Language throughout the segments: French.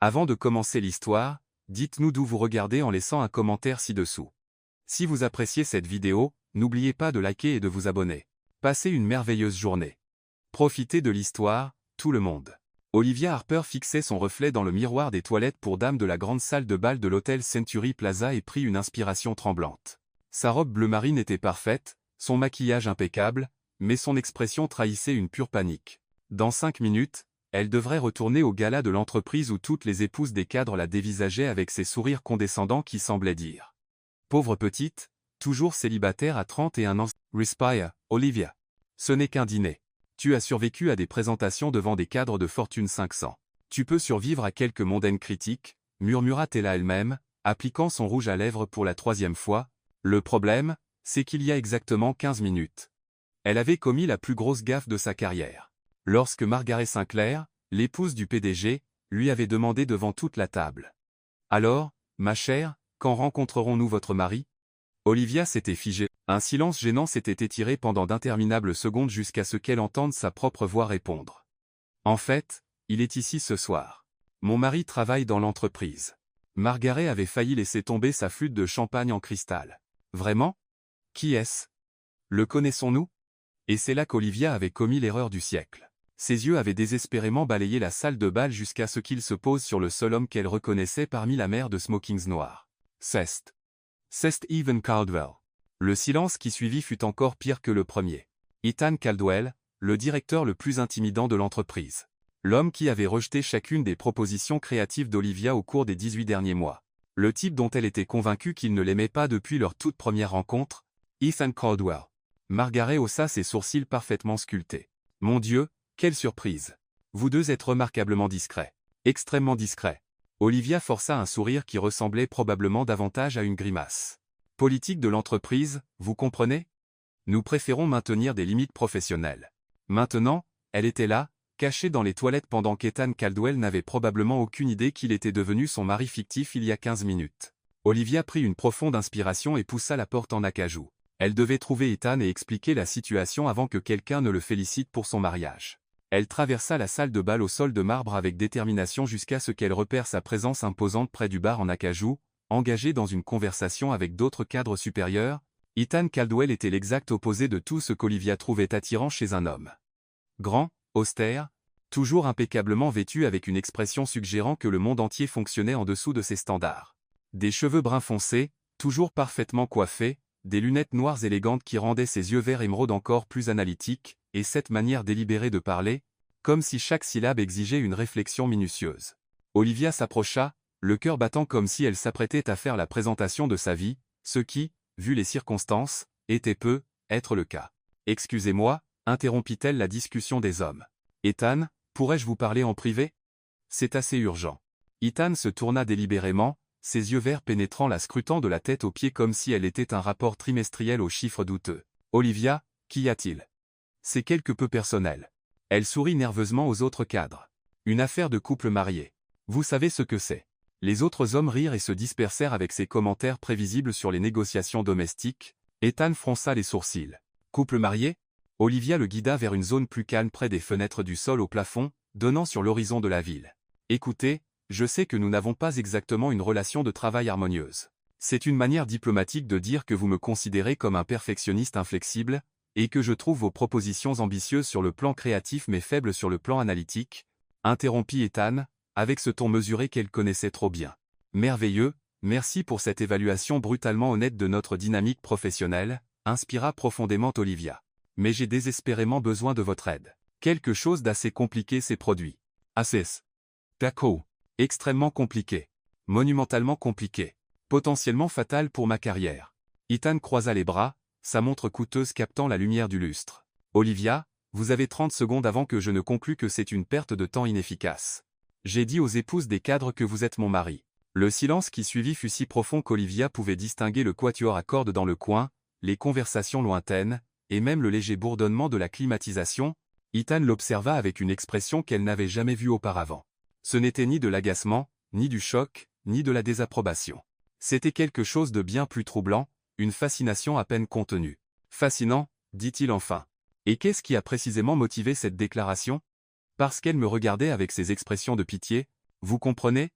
Avant de commencer l'histoire, dites-nous d'où vous regardez en laissant un commentaire ci-dessous. Si vous appréciez cette vidéo, n'oubliez pas de liker et de vous abonner. Passez une merveilleuse journée. Profitez de l'histoire, tout le monde. Olivia Harper fixait son reflet dans le miroir des toilettes pour dame de la grande salle de bal de l'hôtel Century Plaza et prit une inspiration tremblante. Sa robe bleu marine était parfaite, son maquillage impeccable, mais son expression trahissait une pure panique. Dans 5 minutes, elle devrait retourner au gala de l'entreprise où toutes les épouses des cadres la dévisageaient avec ces sourires condescendants qui semblaient dire « Pauvre petite, toujours célibataire à 31 ans. Respire, Olivia. Ce n'est qu'un dîner. Tu as survécu à des présentations devant des cadres de Fortune 500. Tu peux survivre à quelques mondaines critiques, murmura-t-elle à elle-même, appliquant son rouge à lèvres pour la 3e fois. Le problème, c'est qu'il y a exactement 15 minutes. Elle avait commis la plus grosse gaffe de sa carrière. Lorsque Margaret Sinclair, l'épouse du PDG, lui avait demandé devant toute la table. « Alors, ma chère, quand rencontrerons-nous votre mari ?» Olivia s'était figée. Un silence gênant s'était étiré pendant d'interminables secondes jusqu'à ce qu'elle entende sa propre voix répondre. « En fait, il est ici ce soir. Mon mari travaille dans l'entreprise. » Margaret avait failli laisser tomber sa flûte de champagne en cristal. « Vraiment ? Qui est-ce ? Le connaissons-nous ?» Et c'est là qu'Olivia avait commis l'erreur du siècle. Ses yeux avaient désespérément balayé la salle de bal jusqu'à ce qu'il se pose sur le seul homme qu'elle reconnaissait parmi la mer de smokings noirs. C'est Ethan Caldwell. Le silence qui suivit fut encore pire que le premier. Ethan Caldwell, le directeur le plus intimidant de l'entreprise. L'homme qui avait rejeté chacune des propositions créatives d'Olivia au cours des 18 derniers mois. Le type dont elle était convaincue qu'il ne l'aimait pas depuis leur toute première rencontre, Ethan Caldwell. Margaret haussa ses sourcils parfaitement sculptés. « Mon Dieu, quelle surprise! Vous deux êtes remarquablement discrets. Extrêmement discrets. » Olivia força un sourire qui ressemblait probablement davantage à une grimace. « Politique de l'entreprise, vous comprenez ? Nous préférons maintenir des limites professionnelles. » Maintenant, elle était là, cachée dans les toilettes pendant qu'Ethan Caldwell n'avait probablement aucune idée qu'il était devenu son mari fictif il y a 15 minutes. Olivia prit une profonde inspiration et poussa la porte en acajou. Elle devait trouver Ethan et expliquer la situation avant que quelqu'un ne le félicite pour son mariage. Elle traversa la salle de bal au sol de marbre avec détermination jusqu'à ce qu'elle repère sa présence imposante près du bar en acajou, engagé dans une conversation avec d'autres cadres supérieurs. Ethan Caldwell était l'exact opposé de tout ce qu'Olivia trouvait attirant chez un homme. Grand, austère, toujours impeccablement vêtu avec une expression suggérant que le monde entier fonctionnait en dessous de ses standards. Des cheveux bruns foncés, toujours parfaitement coiffés, des lunettes noires élégantes qui rendaient ses yeux verts émeraude encore plus analytiques, et cette manière délibérée de parler, comme si chaque syllabe exigeait une réflexion minutieuse. Olivia s'approcha, le cœur battant comme si elle s'apprêtait à faire la présentation de sa vie, ce qui, vu les circonstances, était être le cas. « Excusez-moi, interrompit-elle la discussion des hommes. Ethan, pourrais-je vous parler en privé ? C'est assez urgent. » Ethan se tourna délibérément, ses yeux verts pénétrant la scrutant de la tête aux pieds comme si elle était un rapport trimestriel aux chiffres douteux. « Olivia, qu'y a-t-il ? C'est quelque peu personnel. » Elle sourit nerveusement aux autres cadres. « Une affaire de couple marié. Vous savez ce que c'est. » Les autres hommes rirent et se dispersèrent avec ses commentaires prévisibles sur les négociations domestiques. Ethan fronça les sourcils. « Couple marié ?» Olivia le guida vers une zone plus calme près des fenêtres du sol au plafond, donnant sur l'horizon de la ville. « Écoutez, je sais que nous n'avons pas exactement une relation de travail harmonieuse. C'est une manière diplomatique de dire que vous me considérez comme un perfectionniste inflexible, et que je trouve vos propositions ambitieuses sur le plan créatif mais faibles sur le plan analytique, » interrompit Ethan, avec ce ton mesuré qu'elle connaissait trop bien. « Merveilleux, merci pour cette évaluation brutalement honnête de notre dynamique professionnelle, » inspira profondément Olivia. « Mais j'ai désespérément besoin de votre aide. Quelque chose d'assez compliqué s'est produit. » « Assez. D'accord. Extrêmement compliqué. Monumentalement compliqué. Potentiellement fatal pour ma carrière. » Ethan croisa les bras, sa montre coûteuse captant la lumière du lustre. « Olivia, vous avez 30 secondes avant que je ne conclue que c'est une perte de temps inefficace. J'ai dit aux épouses des cadres que vous êtes mon mari. » Le silence qui suivit fut si profond qu'Olivia pouvait distinguer le quatuor à cordes dans le coin, les conversations lointaines, et même le léger bourdonnement de la climatisation. Ethan l'observa avec une expression qu'elle n'avait jamais vue auparavant. Ce n'était ni de l'agacement, ni du choc, ni de la désapprobation. C'était quelque chose de bien plus troublant, une fascination à peine contenue. « Fascinant, dit-il enfin. Et qu'est-ce qui a précisément motivé cette déclaration ? Parce qu'elle me regardait avec ses expressions de pitié. Vous comprenez?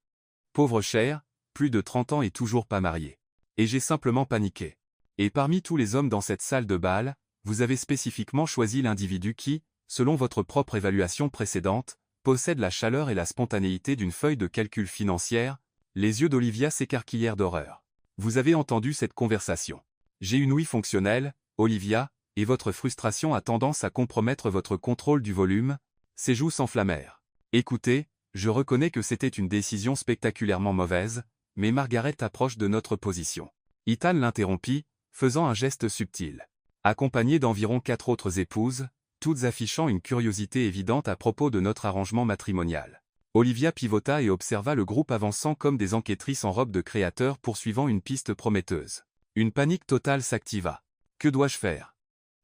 Pauvre cher, plus de 30 ans et toujours pas marié. Et j'ai simplement paniqué. Et parmi tous les hommes dans cette salle de bal, vous avez spécifiquement choisi l'individu qui, selon votre propre évaluation précédente, possède la chaleur et la spontanéité d'une feuille de calcul financière. Les yeux d'Olivia s'écarquillèrent d'horreur. Vous avez entendu cette conversation. J'ai une ouïe fonctionnelle, Olivia, et votre frustration a tendance à compromettre votre contrôle du volume. Ses joues s'enflammèrent. Écoutez, je reconnais que c'était une décision spectaculairement mauvaise, mais Margaret approche de notre position. Ethan l'interrompit, faisant un geste subtil. Accompagné d'environ 4 autres épouses, toutes affichant une curiosité évidente à propos de notre arrangement matrimonial. Olivia pivota et observa le groupe avançant comme des enquêtrices en robe de créateur poursuivant une piste prometteuse. Une panique totale s'activa. Que dois-je faire?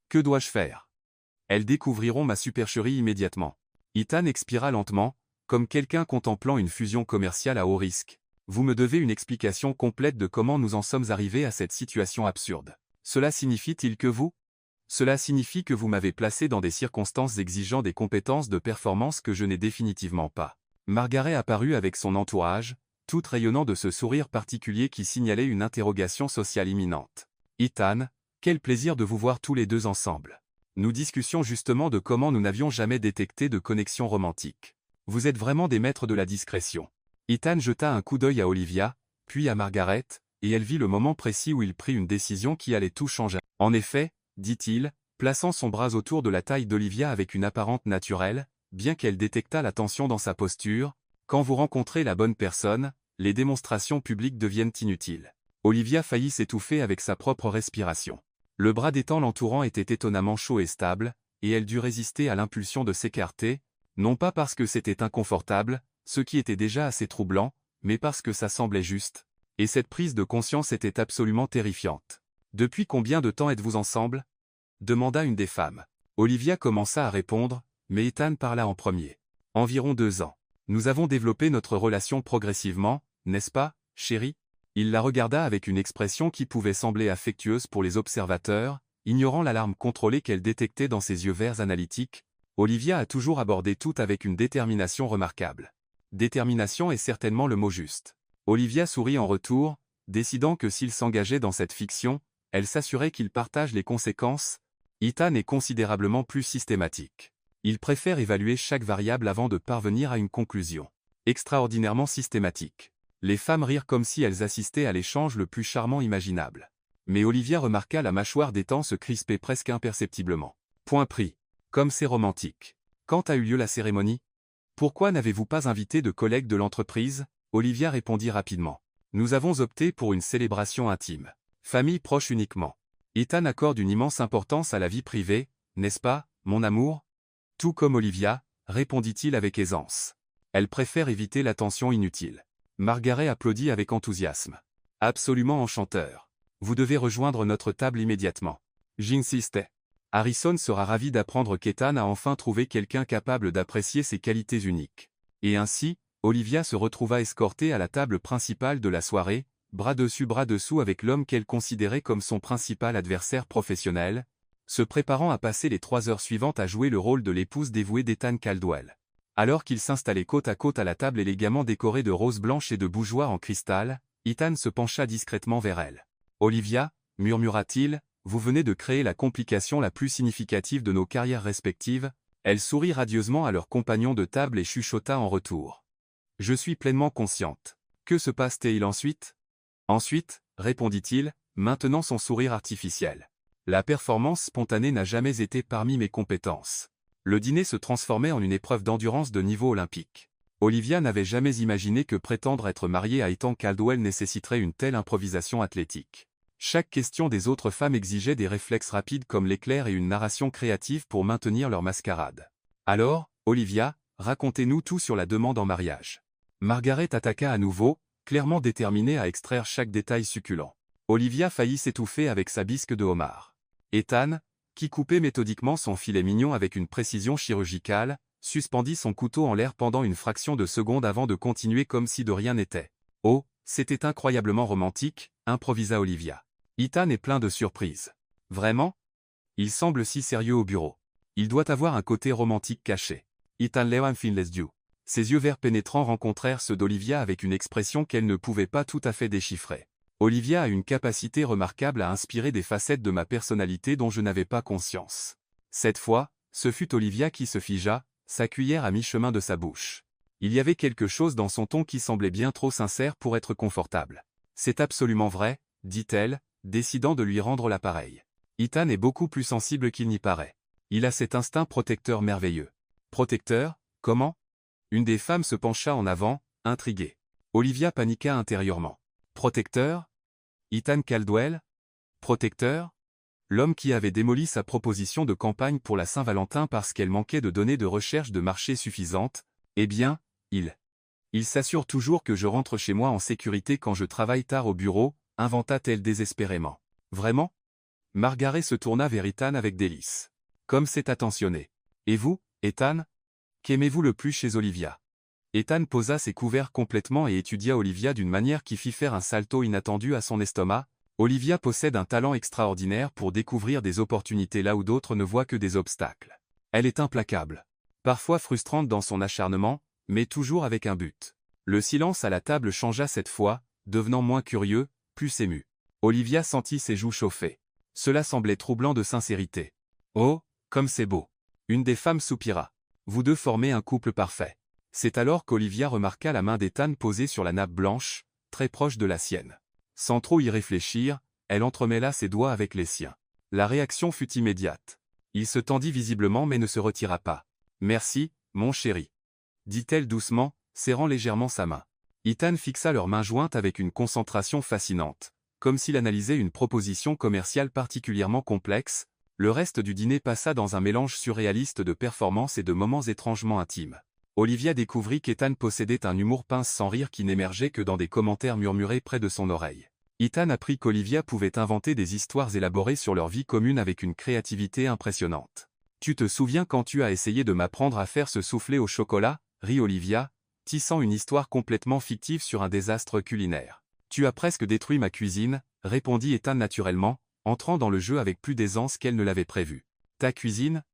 Que dois-je faire? Elles découvriront ma supercherie immédiatement. Ethan expira lentement, comme quelqu'un contemplant une fusion commerciale à haut risque. Vous me devez une explication complète de comment nous en sommes arrivés à cette situation absurde. Cela signifie-t-il que vous? Cela signifie que vous m'avez placé dans des circonstances exigeant des compétences de performance que je n'ai définitivement pas. Margaret apparut avec son entourage, toute rayonnant de ce sourire particulier qui signalait une interrogation sociale imminente. Ethan, quel plaisir de vous voir tous les deux ensemble. Nous discutions justement de comment nous n'avions jamais détecté de connexion romantique. Vous êtes vraiment des maîtres de la discrétion. Ethan jeta un coup d'œil à Olivia, puis à Margaret, et elle vit le moment précis où il prit une décision qui allait tout changer. En effet, dit-il, plaçant son bras autour de la taille d'Olivia avec une apparente naturelle, bien qu'elle détectât la tension dans sa posture, quand vous rencontrez la bonne personne, les démonstrations publiques deviennent inutiles. Olivia faillit s'étouffer avec sa propre respiration. Le bras d'Ethan l'entourant était étonnamment chaud et stable, et elle dut résister à l'impulsion de s'écarter, non pas parce que c'était inconfortable, ce qui était déjà assez troublant, mais parce que ça semblait juste. Et cette prise de conscience était absolument terrifiante. Depuis combien de temps êtes-vous ensemble? Demanda une des femmes. Olivia commença à répondre, mais Ethan parla en premier. Environ 2 ans. Nous avons développé notre relation progressivement, n'est-ce pas, chérie? Il la regarda avec une expression qui pouvait sembler affectueuse pour les observateurs, ignorant l'alarme contrôlée qu'elle détectait dans ses yeux verts analytiques. Olivia a toujours abordé tout avec une détermination remarquable. Détermination est certainement le mot juste. Olivia sourit en retour, décidant que s'il s'engageait dans cette fiction, elle s'assurait qu'il partage les conséquences. Ethan est considérablement plus systématique. Il préfère évaluer chaque variable avant de parvenir à une conclusion. Extraordinairement systématique. Les femmes rirent comme si elles assistaient à l'échange le plus charmant imaginable. Mais Olivia remarqua la mâchoire d'Ethan se crisper presque imperceptiblement. Point pris. Comme c'est romantique. Quand a eu lieu la cérémonie? Pourquoi n'avez-vous pas invité de collègues de l'entreprise? Olivia répondit rapidement. Nous avons opté pour une célébration intime. Famille proche uniquement. Ethan accorde une immense importance à la vie privée, n'est-ce pas, mon amour? Tout comme Olivia, répondit-il avec aisance. Elle préfère éviter l'attention inutile. Margaret applaudit avec enthousiasme. Absolument enchanteur. Vous devez rejoindre notre table immédiatement. J'insistais. Harrison sera ravi d'apprendre qu'Ethan a enfin trouvé quelqu'un capable d'apprécier ses qualités uniques. Et ainsi, Olivia se retrouva escortée à la table principale de la soirée, bras dessus bras dessous avec l'homme qu'elle considérait comme son principal adversaire professionnel, se préparant à passer les 3 heures suivantes à jouer le rôle de l'épouse dévouée d'Ethan Caldwell. Alors qu'ils s'installaient côte à côte à la table élégamment décorée de roses blanches et de bougeoirs en cristal, Ethan se pencha discrètement vers elle. « Olivia, murmura-t-il, vous venez de créer la complication la plus significative de nos carrières respectives. » Elle sourit radieusement à leur compagnon de table et chuchota en retour. « Je suis pleinement consciente. Que se passe-t-il ensuite ?» Ensuite, répondit-il, maintenant son sourire artificiel. La performance spontanée n'a jamais été parmi mes compétences. Le dîner se transformait en une épreuve d'endurance de niveau olympique. Olivia n'avait jamais imaginé que prétendre être mariée à Ethan Caldwell nécessiterait une telle improvisation athlétique. Chaque question des autres femmes exigeait des réflexes rapides comme l'éclair et une narration créative pour maintenir leur mascarade. Alors, Olivia, racontez-nous tout sur la demande en mariage. Margaret attaqua à nouveau, clairement déterminée à extraire chaque détail succulent. Olivia faillit s'étouffer avec sa bisque de homard. Ethan, qui coupait méthodiquement son filet mignon avec une précision chirurgicale, suspendit son couteau en l'air pendant une fraction de seconde avant de continuer comme si de rien n'était. « Oh, c'était incroyablement romantique », improvisa Olivia. Ethan est plein de surprises. « Vraiment? Il semble si sérieux au bureau. Il doit avoir un côté romantique caché. Ethan Lewan Finless Dew. Ses yeux verts pénétrants rencontrèrent ceux d'Olivia avec une expression qu'elle ne pouvait pas tout à fait déchiffrer. Olivia a une capacité remarquable à inspirer des facettes de ma personnalité dont je n'avais pas conscience. Cette fois, ce fut Olivia qui se figea, sa cuillère à mi-chemin de sa bouche. Il y avait quelque chose dans son ton qui semblait bien trop sincère pour être confortable. C'est absolument vrai, dit-elle, décidant de lui rendre l'appareil. Ethan est beaucoup plus sensible qu'il n'y paraît. Il a cet instinct protecteur merveilleux. Protecteur, comment? Une des femmes se pencha en avant, intriguée. Olivia paniqua intérieurement. Protecteur? Ethan Caldwell? Protecteur? L'homme qui avait démoli sa proposition de campagne pour la Saint-Valentin parce qu'elle manquait de données de recherche de marché suffisantes, eh bien, il s'assure toujours que je rentre chez moi en sécurité quand je travaille tard au bureau, inventa-t-elle désespérément. Vraiment? Margaret se tourna vers Ethan avec délice. Comme c'est attentionné. Et vous, Ethan? Qu'aimez-vous le plus chez Olivia? Ethan posa ses couverts complètement et étudia Olivia d'une manière qui fit faire un salto inattendu à son estomac. Olivia possède un talent extraordinaire pour découvrir des opportunités là où d'autres ne voient que des obstacles. Elle est implacable. Parfois frustrante dans son acharnement, mais toujours avec un but. Le silence à la table changea cette fois, devenant moins curieux, plus ému. Olivia sentit ses joues chauffer. Cela semblait troublant de sincérité. Oh, comme c'est beau. Une des femmes soupira. Vous deux formez un couple parfait. C'est alors qu'Olivia remarqua la main d'Ethan posée sur la nappe blanche, très proche de la sienne. Sans trop y réfléchir, elle entremêla ses doigts avec les siens. La réaction fut immédiate. Il se tendit visiblement mais ne se retira pas. Merci, mon chéri, dit-elle doucement, serrant légèrement sa main. Ethan fixa leurs mains jointes avec une concentration fascinante, comme s'il analysait une proposition commerciale particulièrement complexe. Le reste du dîner passa dans un mélange surréaliste de performances et de moments étrangement intimes. Olivia découvrit qu'Ethan possédait un humour pince sans rire qui n'émergeait que dans des commentaires murmurés près de son oreille. Ethan apprit qu'Olivia pouvait inventer des histoires élaborées sur leur vie commune avec une créativité impressionnante. Tu te souviens quand tu as essayé de m'apprendre à faire ce soufflé au chocolat, rit Olivia, tissant une histoire complètement fictive sur un désastre culinaire. Tu as presque détruit ma cuisine, répondit Ethan naturellement, entrant dans le jeu avec plus d'aisance qu'elle ne l'avait prévu. Ta cuisine?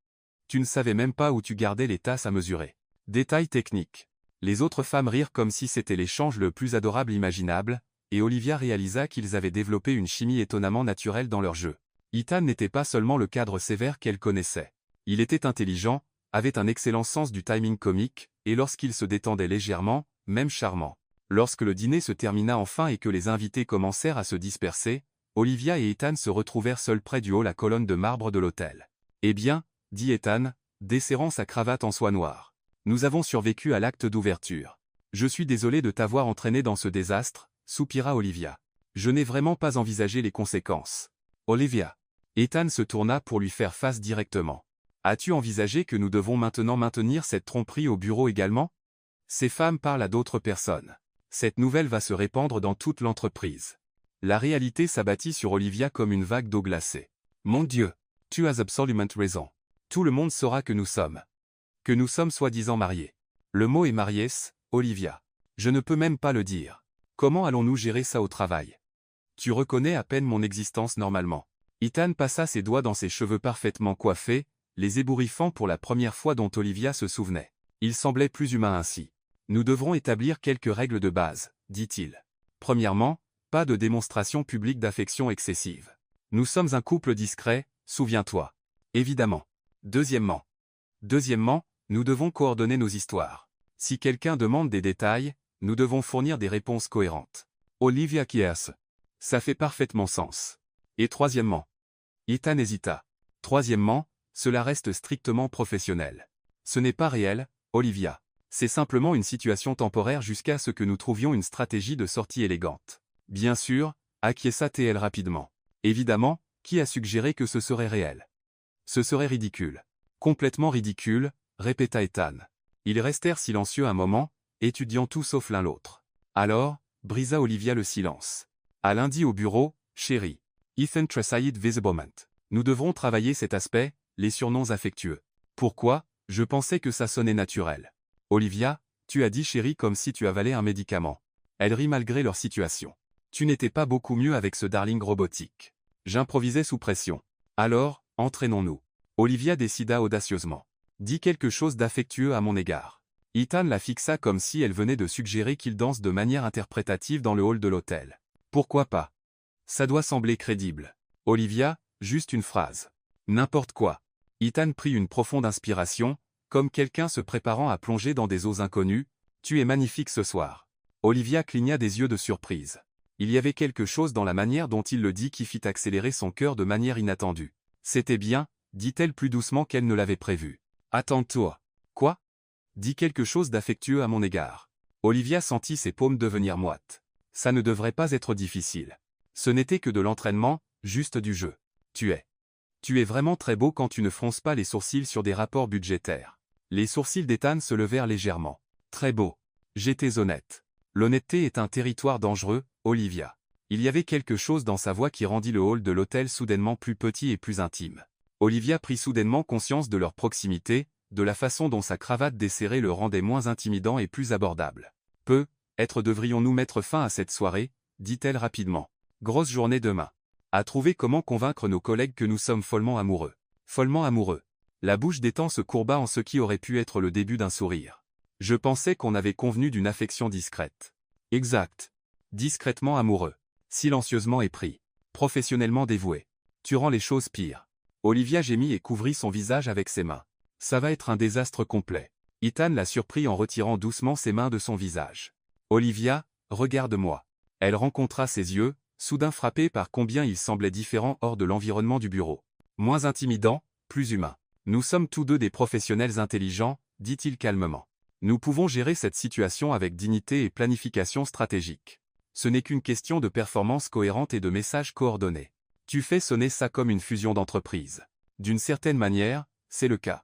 Tu ne savais même pas où tu gardais les tasses à mesurer. Détail technique. Les autres femmes rirent comme si c'était l'échange le plus adorable imaginable, et Olivia réalisa qu'ils avaient développé une chimie étonnamment naturelle dans leur jeu. Ethan n'était pas seulement le cadre sévère qu'elle connaissait. Il était intelligent, avait un excellent sens du timing comique, et lorsqu'il se détendait légèrement, même charmant. Lorsque le dîner se termina enfin et que les invités commencèrent à se disperser, Olivia et Ethan se retrouvèrent seuls près du hall à colonne de marbre de l'hôtel. Eh bien, dit Ethan, desserrant sa cravate en soie noire. Nous avons survécu à l'acte d'ouverture. Je suis désolé de t'avoir entraîné dans ce désastre, soupira Olivia. Je n'ai vraiment pas envisagé les conséquences. Olivia. Ethan se tourna pour lui faire face directement. As-tu envisagé que nous devons maintenant maintenir cette tromperie au bureau également? Ces femmes parlent à d'autres personnes. Cette nouvelle va se répandre dans toute l'entreprise. La réalité s'abattit sur Olivia comme une vague d'eau glacée. Mon Dieu, tu as absolument raison. Tout le monde saura que nous sommes soi-disant mariés. Le mot est mariés, Olivia. Je ne peux même pas le dire. Comment allons-nous gérer ça au travail? Tu reconnais à peine mon existence normalement. Ethan passa ses doigts dans ses cheveux parfaitement coiffés, les ébouriffant pour la première fois dont Olivia se souvenait. Il semblait plus humain ainsi. Nous devrons établir quelques règles de base, dit-il. Premièrement, pas de démonstration publique d'affection excessive. Nous sommes un couple discret, souviens-toi. Évidemment. Deuxièmement, nous devons coordonner nos histoires. Si quelqu'un demande des détails, nous devons fournir des réponses cohérentes. Olivia quiesce. Ça fait parfaitement sens. Et troisièmement. Ethan hésita. Troisièmement, cela reste strictement professionnel. Ce n'est pas réel, Olivia. C'est simplement une situation temporaire jusqu'à ce que nous trouvions une stratégie de sortie élégante. Bien sûr, acquiesça TL rapidement. Évidemment, qui a suggéré que ce serait réel? Ce serait ridicule. Complètement ridicule, répéta Ethan. Ils restèrent silencieux un moment, étudiant tout sauf l'un l'autre. Alors, brisa Olivia le silence. À lundi au bureau, chérie. Ethan Tressaillit visiblement. Nous devrons travailler cet aspect, les surnoms affectueux. Pourquoi? Je pensais que ça sonnait naturel. Olivia, tu as dit chérie comme si tu avalais un médicament. Elle rit malgré leur situation. Tu n'étais pas beaucoup mieux avec ce darling robotique. J'improvisais sous pression. Alors, entraînons-nous. Olivia décida audacieusement. Dis quelque chose d'affectueux à mon égard. Ethan la fixa comme si elle venait de suggérer qu'il danse de manière interprétative dans le hall de l'hôtel. Pourquoi pas? Ça doit sembler crédible. Olivia, juste une phrase. N'importe quoi. Ethan prit une profonde inspiration, comme quelqu'un se préparant à plonger dans des eaux inconnues. Tu es magnifique ce soir. Olivia cligna des yeux de surprise. Il y avait quelque chose dans la manière dont il le dit qui fit accélérer son cœur de manière inattendue. C'était bien, dit-elle plus doucement qu'elle ne l'avait prévu. Attends-toi. Quoi? Dis quelque chose d'affectueux à mon égard. Olivia sentit ses paumes devenir moites. Ça ne devrait pas être difficile. Ce n'était que de l'entraînement, juste du jeu. Tu es vraiment très beau quand tu ne fronces pas les sourcils sur des rapports budgétaires. Les sourcils d'Ethan se levèrent légèrement. Très beau. J'étais honnête. L'honnêteté est un territoire dangereux, Olivia. Il y avait quelque chose dans sa voix qui rendit le hall de l'hôtel soudainement plus petit et plus intime. Olivia prit soudainement conscience de leur proximité, de la façon dont sa cravate desserrée le rendait moins intimidant et plus abordable. Peut-être devrions-nous mettre fin à cette soirée, dit-elle rapidement. Grosse journée demain. À trouver comment convaincre nos collègues que nous sommes follement amoureux. Follement amoureux. La bouche d'Ethan se courba en ce qui aurait pu être le début d'un sourire. Je pensais qu'on avait convenu d'une affection discrète. Exact. Discrètement amoureux. Silencieusement épris. Professionnellement dévoué. Tu rends les choses pires. Olivia gémit et couvrit son visage avec ses mains. Ça va être un désastre complet. Ethan la surprit en retirant doucement ses mains de son visage. Olivia, regarde-moi. Elle rencontra ses yeux, soudain frappés par combien il semblait différent hors de l'environnement du bureau. Moins intimidant, plus humain. Nous sommes tous deux des professionnels intelligents, dit-il calmement. Nous pouvons gérer cette situation avec dignité et planification stratégique. Ce n'est qu'une question de performance cohérente et de messages coordonnés. Tu fais sonner ça comme une fusion d'entreprises. D'une certaine manière, c'est le cas.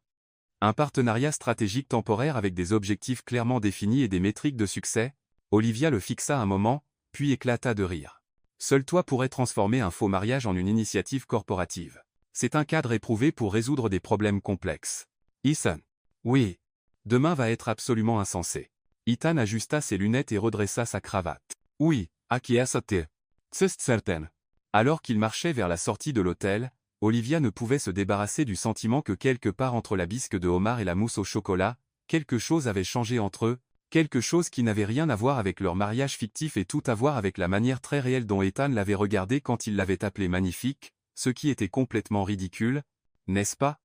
Un partenariat stratégique temporaire avec des objectifs clairement définis et des métriques de succès. Olivia le fixa un moment, puis éclata de rire. Seul toi pourrais transformer un faux mariage en une initiative corporative. C'est un cadre éprouvé pour résoudre des problèmes complexes. Ethan. Oui. Demain va être absolument insensé. Ethan ajusta ses lunettes et redressa sa cravate. Oui, acquiescete. C'est certain. Alors qu'il marchait vers la sortie de l'hôtel, Olivia ne pouvait se débarrasser du sentiment que quelque part entre la bisque de homard et la mousse au chocolat, quelque chose avait changé entre eux, quelque chose qui n'avait rien à voir avec leur mariage fictif et tout à voir avec la manière très réelle dont Ethan l'avait regardée quand il l'avait appelée magnifique, ce qui était complètement ridicule, n'est-ce pas?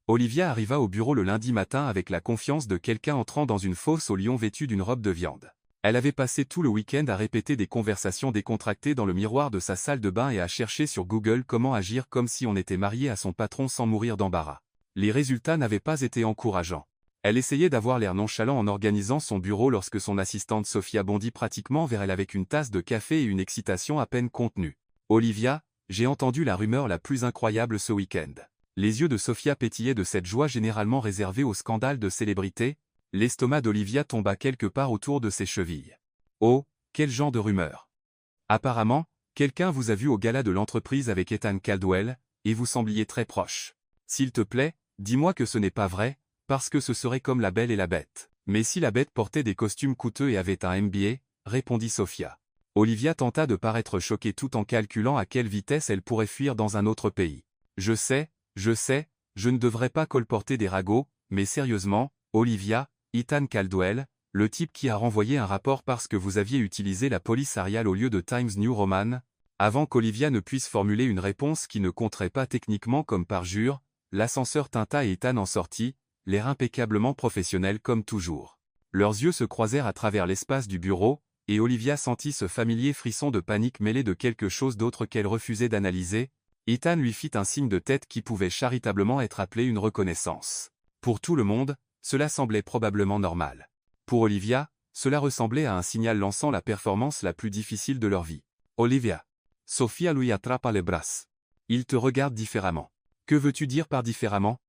Olivia arriva au bureau le lundi matin avec la confiance de quelqu'un entrant dans une fosse au lion vêtu d'une robe de viande. Elle avait passé tout le week-end à répéter des conversations décontractées dans le miroir de sa salle de bain et à chercher sur Google comment agir comme si on était marié à son patron sans mourir d'embarras. Les résultats n'avaient pas été encourageants. Elle essayait d'avoir l'air nonchalant en organisant son bureau lorsque son assistante Sophia bondit pratiquement vers elle avec une tasse de café et une excitation à peine contenue. « Olivia, j'ai entendu la rumeur la plus incroyable ce week-end. » Les yeux de Sophia pétillaient de cette joie généralement réservée aux scandales de célébrités. L'estomac d'Olivia tomba quelque part autour de ses chevilles. Oh, quel genre de rumeur! Apparemment, quelqu'un vous a vu au gala de l'entreprise avec Ethan Caldwell, et vous sembliez très proche. S'il te plaît, dis-moi que ce n'est pas vrai, parce que ce serait comme La Belle et la Bête. Mais si la bête portait des costumes coûteux et avait un MBA, répondit Sophia. Olivia tenta de paraître choquée tout en calculant à quelle vitesse elle pourrait fuir dans un autre pays. Je sais, je ne devrais pas colporter des ragots, mais sérieusement, Olivia, Ethan Caldwell, le type qui a renvoyé un rapport parce que vous aviez utilisé la police Arial au lieu de Times New Roman, avant qu'Olivia ne puisse formuler une réponse qui ne compterait pas techniquement comme parjure, l'ascenseur tinta et Ethan en sortit, l'air impeccablement professionnel comme toujours. Leurs yeux se croisèrent à travers l'espace du bureau, et Olivia sentit ce familier frisson de panique mêlé de quelque chose d'autre qu'elle refusait d'analyser. Ethan lui fit un signe de tête qui pouvait charitablement être appelé une reconnaissance. Pour tout le monde, cela semblait probablement normal. Pour Olivia, cela ressemblait à un signal lançant la performance la plus difficile de leur vie. Olivia. Sophia lui attrapa les bras. Il te regarde différemment. Que veux-tu dire par différemment?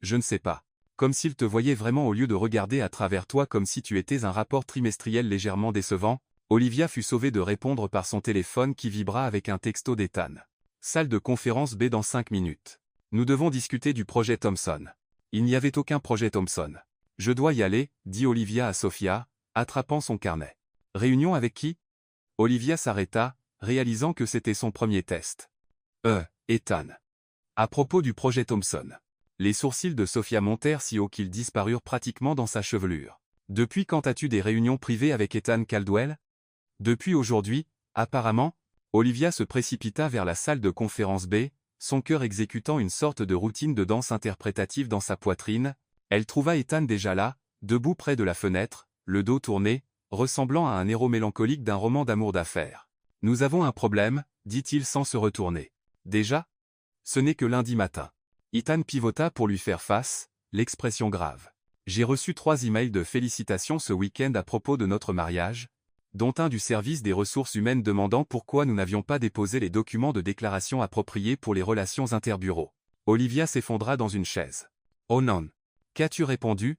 Je ne sais pas. Comme s'il te voyait vraiment au lieu de regarder à travers toi comme si tu étais un rapport trimestriel légèrement décevant. Olivia fut sauvée de répondre par son téléphone qui vibra avec un texto d'Ethan. Salle de conférence B dans 5 minutes. Nous devons discuter du projet Thompson. Il n'y avait aucun projet Thompson. Je dois y aller, dit Olivia à Sophia, attrapant son carnet. Réunion avec qui? Olivia s'arrêta, réalisant que c'était son premier test. Ethan. À propos du projet Thompson. Les sourcils de Sophia montèrent si haut qu'ils disparurent pratiquement dans sa chevelure. Depuis quand as-tu des réunions privées avec Ethan Caldwell? Depuis aujourd'hui, apparemment. Olivia se précipita vers la salle de conférence B, son cœur exécutant une sorte de routine de danse interprétative dans sa poitrine. Elle trouva Ethan déjà là, debout près de la fenêtre, le dos tourné, ressemblant à un héros mélancolique d'un roman d'amour d'affaires. « Nous avons un problème, dit-il sans se retourner. Déjà? Ce n'est que lundi matin. Ethan pivota pour lui faire face, l'expression grave. J'ai reçu 3 emails de félicitations ce week-end à propos de notre mariage, dont un du service des ressources humaines demandant pourquoi nous n'avions pas déposé les documents de déclaration appropriés pour les relations interbureaux. Olivia s'effondra dans une chaise. Oh non. Qu'as-tu répondu?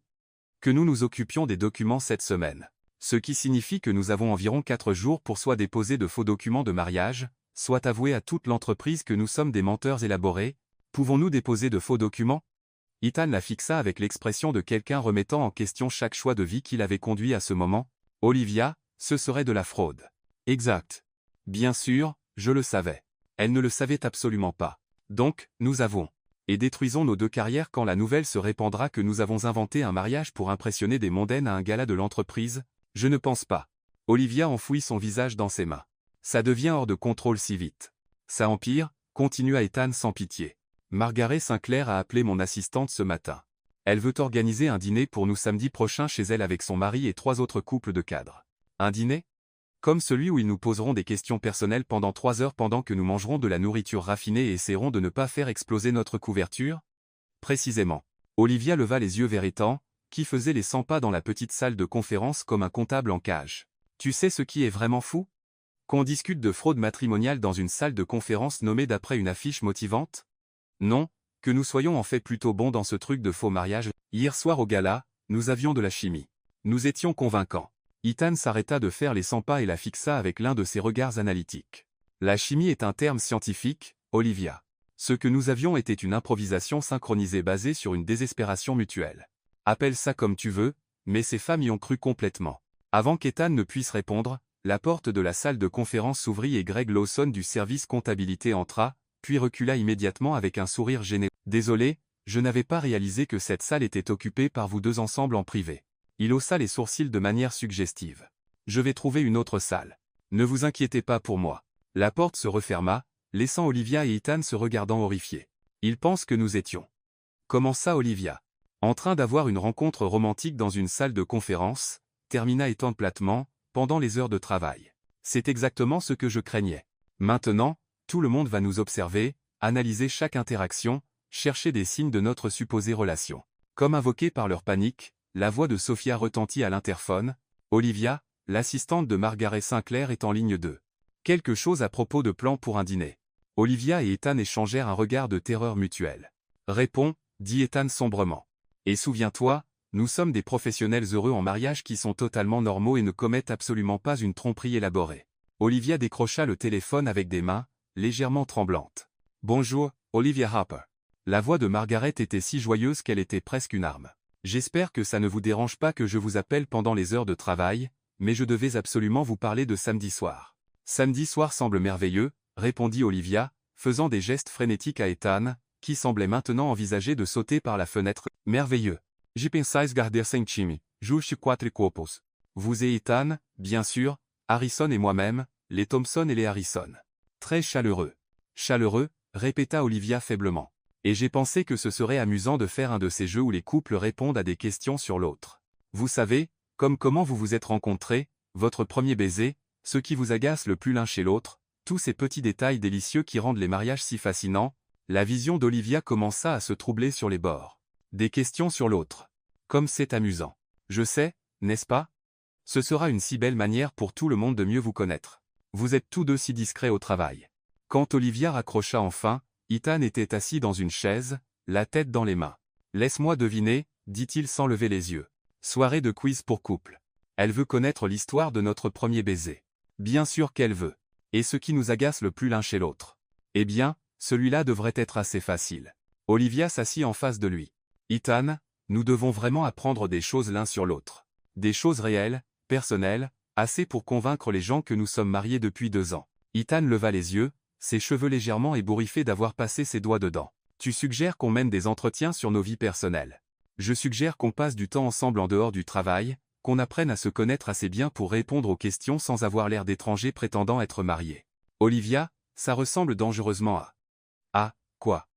Que nous nous occupions des documents cette semaine. Ce qui signifie que nous avons environ 4 jours pour soit déposer de faux documents de mariage, soit avouer à toute l'entreprise que nous sommes des menteurs élaborés. Pouvons-nous déposer de faux documents? Ethan la fixa avec l'expression de quelqu'un remettant en question chaque choix de vie qu'il avait conduit à ce moment. Olivia, ce serait de la fraude. Exact. Bien sûr, je le savais. Elle ne le savait absolument pas. Donc, nous avons. Et détruisons nos 2 carrières quand la nouvelle se répandra que nous avons inventé un mariage pour impressionner des mondaines à un gala de l'entreprise? Je ne pense pas. Olivia enfouit son visage dans ses mains. Ça devient hors de contrôle si vite. Ça empire, continua Ethan sans pitié. Margaret Sinclair a appelé mon assistante ce matin. Elle veut organiser un dîner pour nous samedi prochain chez elle avec son mari et 3 autres couples de cadres. Un dîner? Comme celui où ils nous poseront des questions personnelles pendant 3 heures pendant que nous mangerons de la nourriture raffinée et essaierons de ne pas faire exploser notre couverture? Précisément. Olivia leva les yeux vers Ethan, qui faisait les 100 pas dans la petite salle de conférence comme un comptable en cage. Tu sais ce qui est vraiment fou? Qu'on discute de fraude matrimoniale dans une salle de conférence nommée d'après une affiche motivante? Non, que nous soyons en fait plutôt bons dans ce truc de faux mariage. Hier soir au gala, nous avions de la chimie. Nous étions convaincants. Ethan s'arrêta de faire les 100 pas et la fixa avec l'un de ses regards analytiques. La chimie est un terme scientifique, Olivia. Ce que nous avions était une improvisation synchronisée basée sur une désespération mutuelle. Appelle ça comme tu veux, mais ces femmes y ont cru complètement. Avant qu'Ethan ne puisse répondre, la porte de la salle de conférence s'ouvrit et Greg Lawson du service comptabilité entra, puis recula immédiatement avec un sourire gêné. « Désolé, je n'avais pas réalisé que cette salle était occupée par vous 2 ensemble en privé. » Il haussa les sourcils de manière suggestive. « Je vais trouver une autre salle. Ne vous inquiétez pas pour moi. » La porte se referma, laissant Olivia et Ethan se regardant horrifiés. « Ils pensent que nous étions. » Comment ça Olivia? En train d'avoir une rencontre romantique dans une salle de conférence, termina Ethan platement, pendant les heures de travail. C'est exactement ce que je craignais. Maintenant, tout le monde va nous observer, analyser chaque interaction, chercher des signes de notre supposée relation. Comme invoqué par leur panique, la voix de Sophia retentit à l'interphone. Olivia, l'assistante de Margaret Sinclair est en ligne 2. Quelque chose à propos de plans pour un dîner. Olivia et Ethan échangèrent un regard de terreur mutuelle. Réponds, dit Ethan sombrement. Et souviens-toi, nous sommes des professionnels heureux en mariage qui sont totalement normaux et ne commettent absolument pas une tromperie élaborée. Olivia décrocha le téléphone avec des mains, légèrement tremblantes. Bonjour, Olivia Harper. La voix de Margaret était si joyeuse qu'elle était presque une arme. J'espère que ça ne vous dérange pas que je vous appelle pendant les heures de travail, mais je devais absolument vous parler de samedi soir. Samedi soir semble merveilleux, répondit Olivia, faisant des gestes frénétiques à Ethan, qui semblait maintenant envisager de sauter par la fenêtre. Merveilleux. J'y pensais garder 5 chimi, juste 4 copos. Vous et Ethan, bien sûr, Harrison et moi-même, les Thompson et les Harrison. Très chaleureux. Chaleureux, répéta Olivia faiblement. Et j'ai pensé que ce serait amusant de faire un de ces jeux où les couples répondent à des questions sur l'autre. Vous savez, comme comment vous vous êtes rencontrés, votre premier baiser, ce qui vous agace le plus l'un chez l'autre, tous ces petits détails délicieux qui rendent les mariages si fascinants. La vision d'Olivia commença à se troubler sur les bords. Des questions sur l'autre. Comme c'est amusant. Je sais, n'est-ce pas? Ce sera une si belle manière pour tout le monde de mieux vous connaître. Vous êtes tous 2 si discrets au travail. Quand Olivia raccrocha enfin, Ethan était assis dans une chaise, la tête dans les mains. Laisse-moi deviner, dit-il sans lever les yeux. Soirée de quiz pour couple. Elle veut connaître l'histoire de notre premier baiser. Bien sûr qu'elle veut. Et ce qui nous agace le plus l'un chez l'autre. Eh bien, celui-là devrait être assez facile. Olivia s'assit en face de lui. Ethan, nous devons vraiment apprendre des choses l'un sur l'autre. Des choses réelles, personnelles, assez pour convaincre les gens que nous sommes mariés depuis 2 ans. Ethan leva les yeux, ses cheveux légèrement ébouriffés d'avoir passé ses doigts dedans. Tu suggères qu'on mène des entretiens sur nos vies personnelles. Je suggère qu'on passe du temps ensemble en dehors du travail, qu'on apprenne à se connaître assez bien pour répondre aux questions sans avoir l'air d'étranger prétendant être marié. Olivia, ça ressemble dangereusement à... Quoi?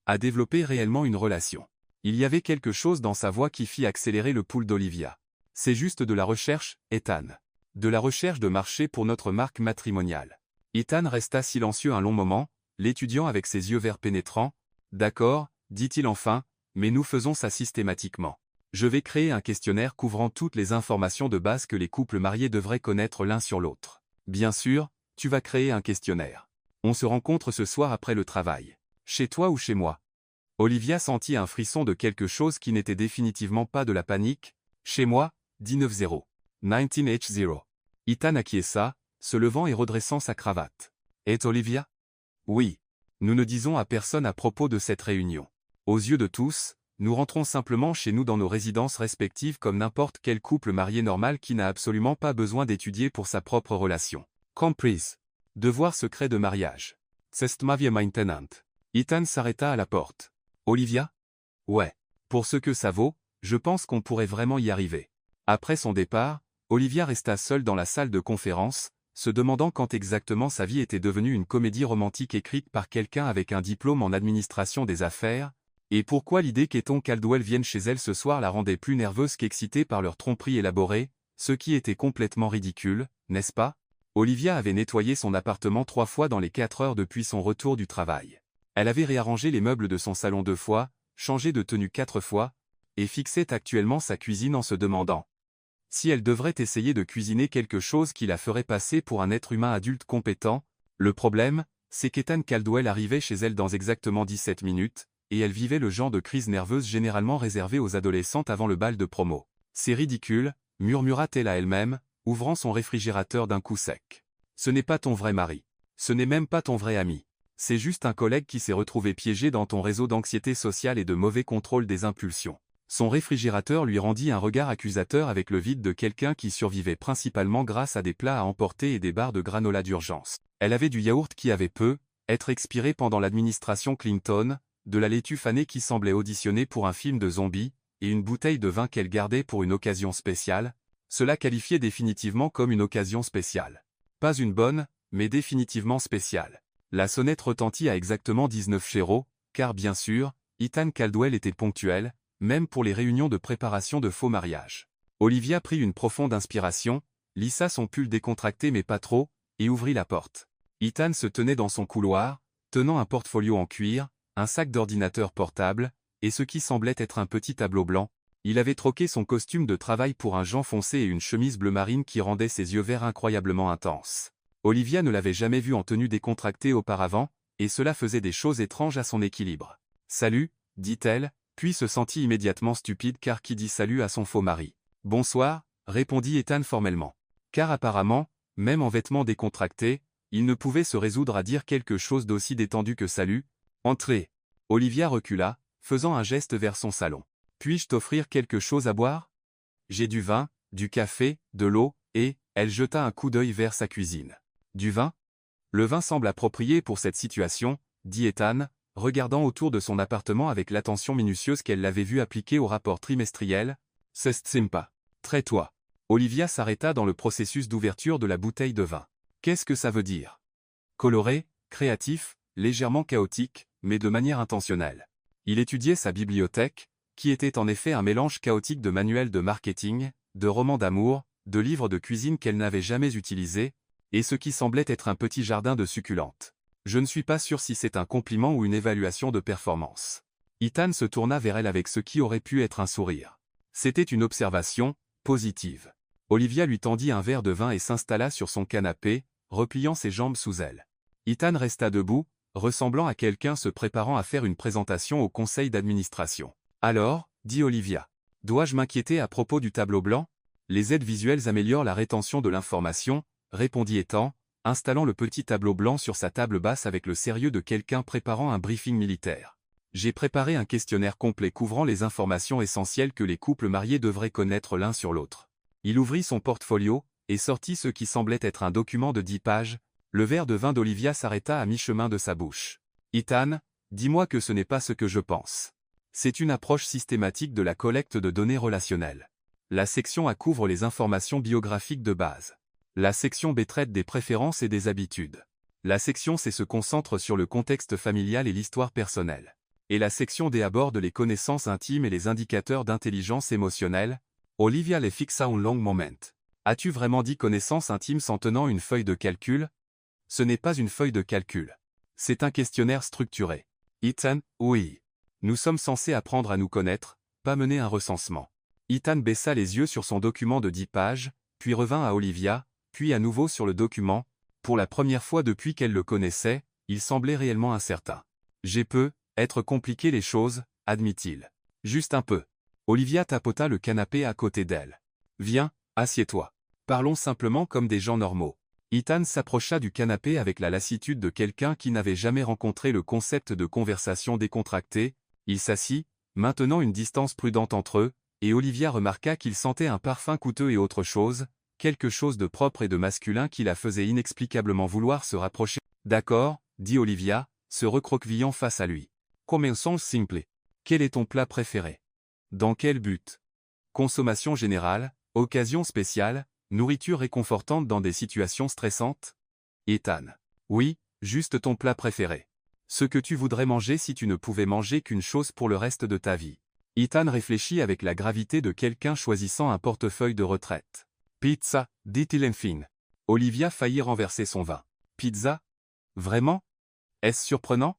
À développer réellement une relation. Il y avait quelque chose dans sa voix qui fit accélérer le pouls d'Olivia. C'est juste de la recherche, Ethan. De la recherche de marché pour notre marque matrimoniale. Ethan resta silencieux un long moment, l'étudiant avec ses yeux verts pénétrants. D'accord, dit-il enfin, mais nous faisons ça systématiquement. Je vais créer un questionnaire couvrant toutes les informations de base que les couples mariés devraient connaître l'un sur l'autre. Bien sûr, tu vas créer un questionnaire. On se rencontre ce soir après le travail. Chez toi ou chez moi? Olivia sentit un frisson de quelque chose qui n'était définitivement pas de la panique. Chez moi, dit 90. 19H0. Ethan acquiesça, se levant et redressant sa cravate. Est Olivia? Oui. Nous ne disons à personne à propos de cette réunion. Aux yeux de tous, nous rentrons simplement chez nous dans nos résidences respectives comme n'importe quel couple marié normal qui n'a absolument pas besoin d'étudier pour sa propre relation. Comprise. Devoir secret de mariage. Cestmavie maintenant. Ethan s'arrêta à la porte. Olivia? Ouais. Pour ce que ça vaut, je pense qu'on pourrait vraiment y arriver. Après son départ, Olivia resta seule dans la salle de conférence, se demandant quand exactement sa vie était devenue une comédie romantique écrite par quelqu'un avec un diplôme en administration des affaires, et pourquoi l'idée qu'Eton Caldwell vienne chez elle ce soir la rendait plus nerveuse qu'excitée par leur tromperie élaborée, ce qui était complètement ridicule, n'est-ce pas? Olivia avait nettoyé son appartement 3 fois dans les 4 heures depuis son retour du travail. Elle avait réarrangé les meubles de son salon 2 fois, changé de tenue 4 fois, et fixait actuellement sa cuisine en se demandant si elle devrait essayer de cuisiner quelque chose qui la ferait passer pour un être humain adulte compétent. Le problème, c'est qu'Ethan Caldwell arrivait chez elle dans exactement 17 minutes, et elle vivait le genre de crise nerveuse généralement réservée aux adolescentes avant le bal de promo. C'est ridicule, murmura-t-elle à elle-même, ouvrant son réfrigérateur d'un coup sec. Ce n'est pas ton vrai mari. Ce n'est même pas ton vrai ami. C'est juste un collègue qui s'est retrouvé piégé dans ton réseau d'anxiété sociale et de mauvais contrôle des impulsions. Son réfrigérateur lui rendit un regard accusateur avec le vide de quelqu'un qui survivait principalement grâce à des plats à emporter et des barres de granola d'urgence. Elle avait du yaourt qui avait peu, être expiré pendant l'administration Clinton, de la laitue fanée qui semblait auditionner pour un film de zombies, et une bouteille de vin qu'elle gardait pour une occasion spéciale. Cela qualifiait définitivement comme une occasion spéciale. Pas une bonne, mais définitivement spéciale. La sonnette retentit à exactement 19 car bien sûr, Ethan Caldwell était ponctuel, même pour les réunions de préparation de faux mariage. Olivia prit une profonde inspiration, lissa son pull décontracté mais pas trop, et ouvrit la porte. Ethan se tenait dans son couloir, tenant un portfolio en cuir, un sac d'ordinateur portable, et ce qui semblait être un petit tableau blanc. Il avait troqué son costume de travail pour un jean foncé et une chemise bleu marine qui rendait ses yeux verts incroyablement intenses. Olivia ne l'avait jamais vu en tenue décontractée auparavant, et cela faisait des choses étranges à son équilibre. « Salut », dit-elle, puis se sentit immédiatement stupide car qui dit salut à son faux mari. « Bonsoir », répondit Ethan formellement. Car apparemment, même en vêtements décontractés, il ne pouvait se résoudre à dire quelque chose d'aussi détendu que salut. « Entrez ». Olivia recula, faisant un geste vers son salon. « Puis-je t'offrir quelque chose à boire? J'ai du vin, du café, de l'eau, et... » Elle jeta un coup d'œil vers sa cuisine. « Du vin? Le vin semble approprié pour cette situation, » dit Ethan, regardant autour de son appartement avec l'attention minutieuse qu'elle l'avait vu appliquer au rapport trimestriel. « C'est sympa. Traite-toi. » Olivia s'arrêta dans le processus d'ouverture de la bouteille de vin. Qu'est-ce que ça veut dire? Coloré, créatif, légèrement chaotique, mais de manière intentionnelle. Il étudiait sa bibliothèque, qui était en effet un mélange chaotique de manuels de marketing, de romans d'amour, de livres de cuisine qu'elle n'avait jamais utilisés, et ce qui semblait être un petit jardin de succulentes. Je ne suis pas sûr si c'est un compliment ou une évaluation de performance. Ethan se tourna vers elle avec ce qui aurait pu être un sourire. C'était une observation, positive. Olivia lui tendit un verre de vin et s'installa sur son canapé, repliant ses jambes sous elle. Ethan resta debout, ressemblant à quelqu'un se préparant à faire une présentation au conseil d'administration. Alors, dit Olivia, dois-je m'inquiéter à propos du tableau blanc? Les aides visuelles améliorent la rétention de l'information, répondit Ethan, installant le petit tableau blanc sur sa table basse avec le sérieux de quelqu'un préparant un briefing militaire. J'ai préparé un questionnaire complet couvrant les informations essentielles que les couples mariés devraient connaître l'un sur l'autre. Il ouvrit son portfolio, et sortit ce qui semblait être un document de 10 pages. Le verre de vin d'Olivia s'arrêta à mi-chemin de sa bouche. Ethan, dis-moi que ce n'est pas ce que je pense. C'est une approche systématique de la collecte de données relationnelles. La section A couvre les informations biographiques de base. La section B traite des préférences et des habitudes. La section C se concentre sur le contexte familial et l'histoire personnelle. Et la section D aborde les connaissances intimes et les indicateurs d'intelligence émotionnelle. Olivia les fixa un long moment. As-tu vraiment dit connaissances intimes en tenant une feuille de calcul? Ce n'est pas une feuille de calcul. C'est un questionnaire structuré. Ethan, oui. Nous sommes censés apprendre à nous connaître, pas mener un recensement. Ethan baissa les yeux sur son document de 10 pages, puis revint à Olivia, puis à nouveau sur le document. Pour la première fois depuis qu'elle le connaissait, il semblait réellement incertain. J'ai peu, être compliqué les choses, admit-il. Juste un peu. Olivia tapota le canapé à côté d'elle. Viens, assieds-toi. Parlons simplement comme des gens normaux. Ethan s'approcha du canapé avec la lassitude de quelqu'un qui n'avait jamais rencontré le concept de conversation décontractée. Il s'assit, maintenant une distance prudente entre eux, et Olivia remarqua qu'il sentait un parfum coûteux et autre chose, quelque chose de propre et de masculin qui la faisait inexplicablement vouloir se rapprocher. D'accord, dit Olivia, se recroquevillant face à lui. Commençons simple. Quel est ton plat préféré? Dans quel but? Consommation générale, occasion spéciale, nourriture réconfortante dans des situations stressantes? Ethan. Oui, juste ton plat préféré. Ce que tu voudrais manger si tu ne pouvais manger qu'une chose pour le reste de ta vie. Ethan réfléchit avec la gravité de quelqu'un choisissant un portefeuille de retraite. Pizza, dit-il enfin. Olivia faillit renverser son vin. Pizza? Vraiment? Est-ce surprenant?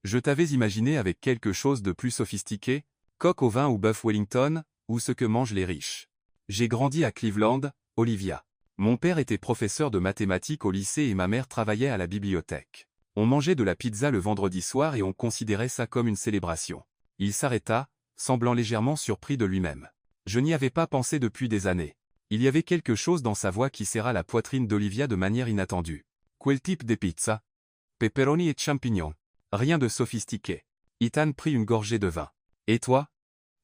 Je t'avais imaginé avec quelque chose de plus sophistiqué, coq au vin ou bœuf Wellington, ou ce que mangent les riches. J'ai grandi à Cleveland, Olivia. Mon père était professeur de mathématiques au lycée et ma mère travaillait à la bibliothèque. On mangeait de la pizza le vendredi soir et on considérait ça comme une célébration. Il s'arrêta, semblant légèrement surpris de lui-même. Je n'y avais pas pensé depuis des années. Il y avait quelque chose dans sa voix qui serra la poitrine d'Olivia de manière inattendue. Quel type de pizza? Pepperoni et champignons. Rien de sophistiqué. Ethan prit une gorgée de vin. Et toi?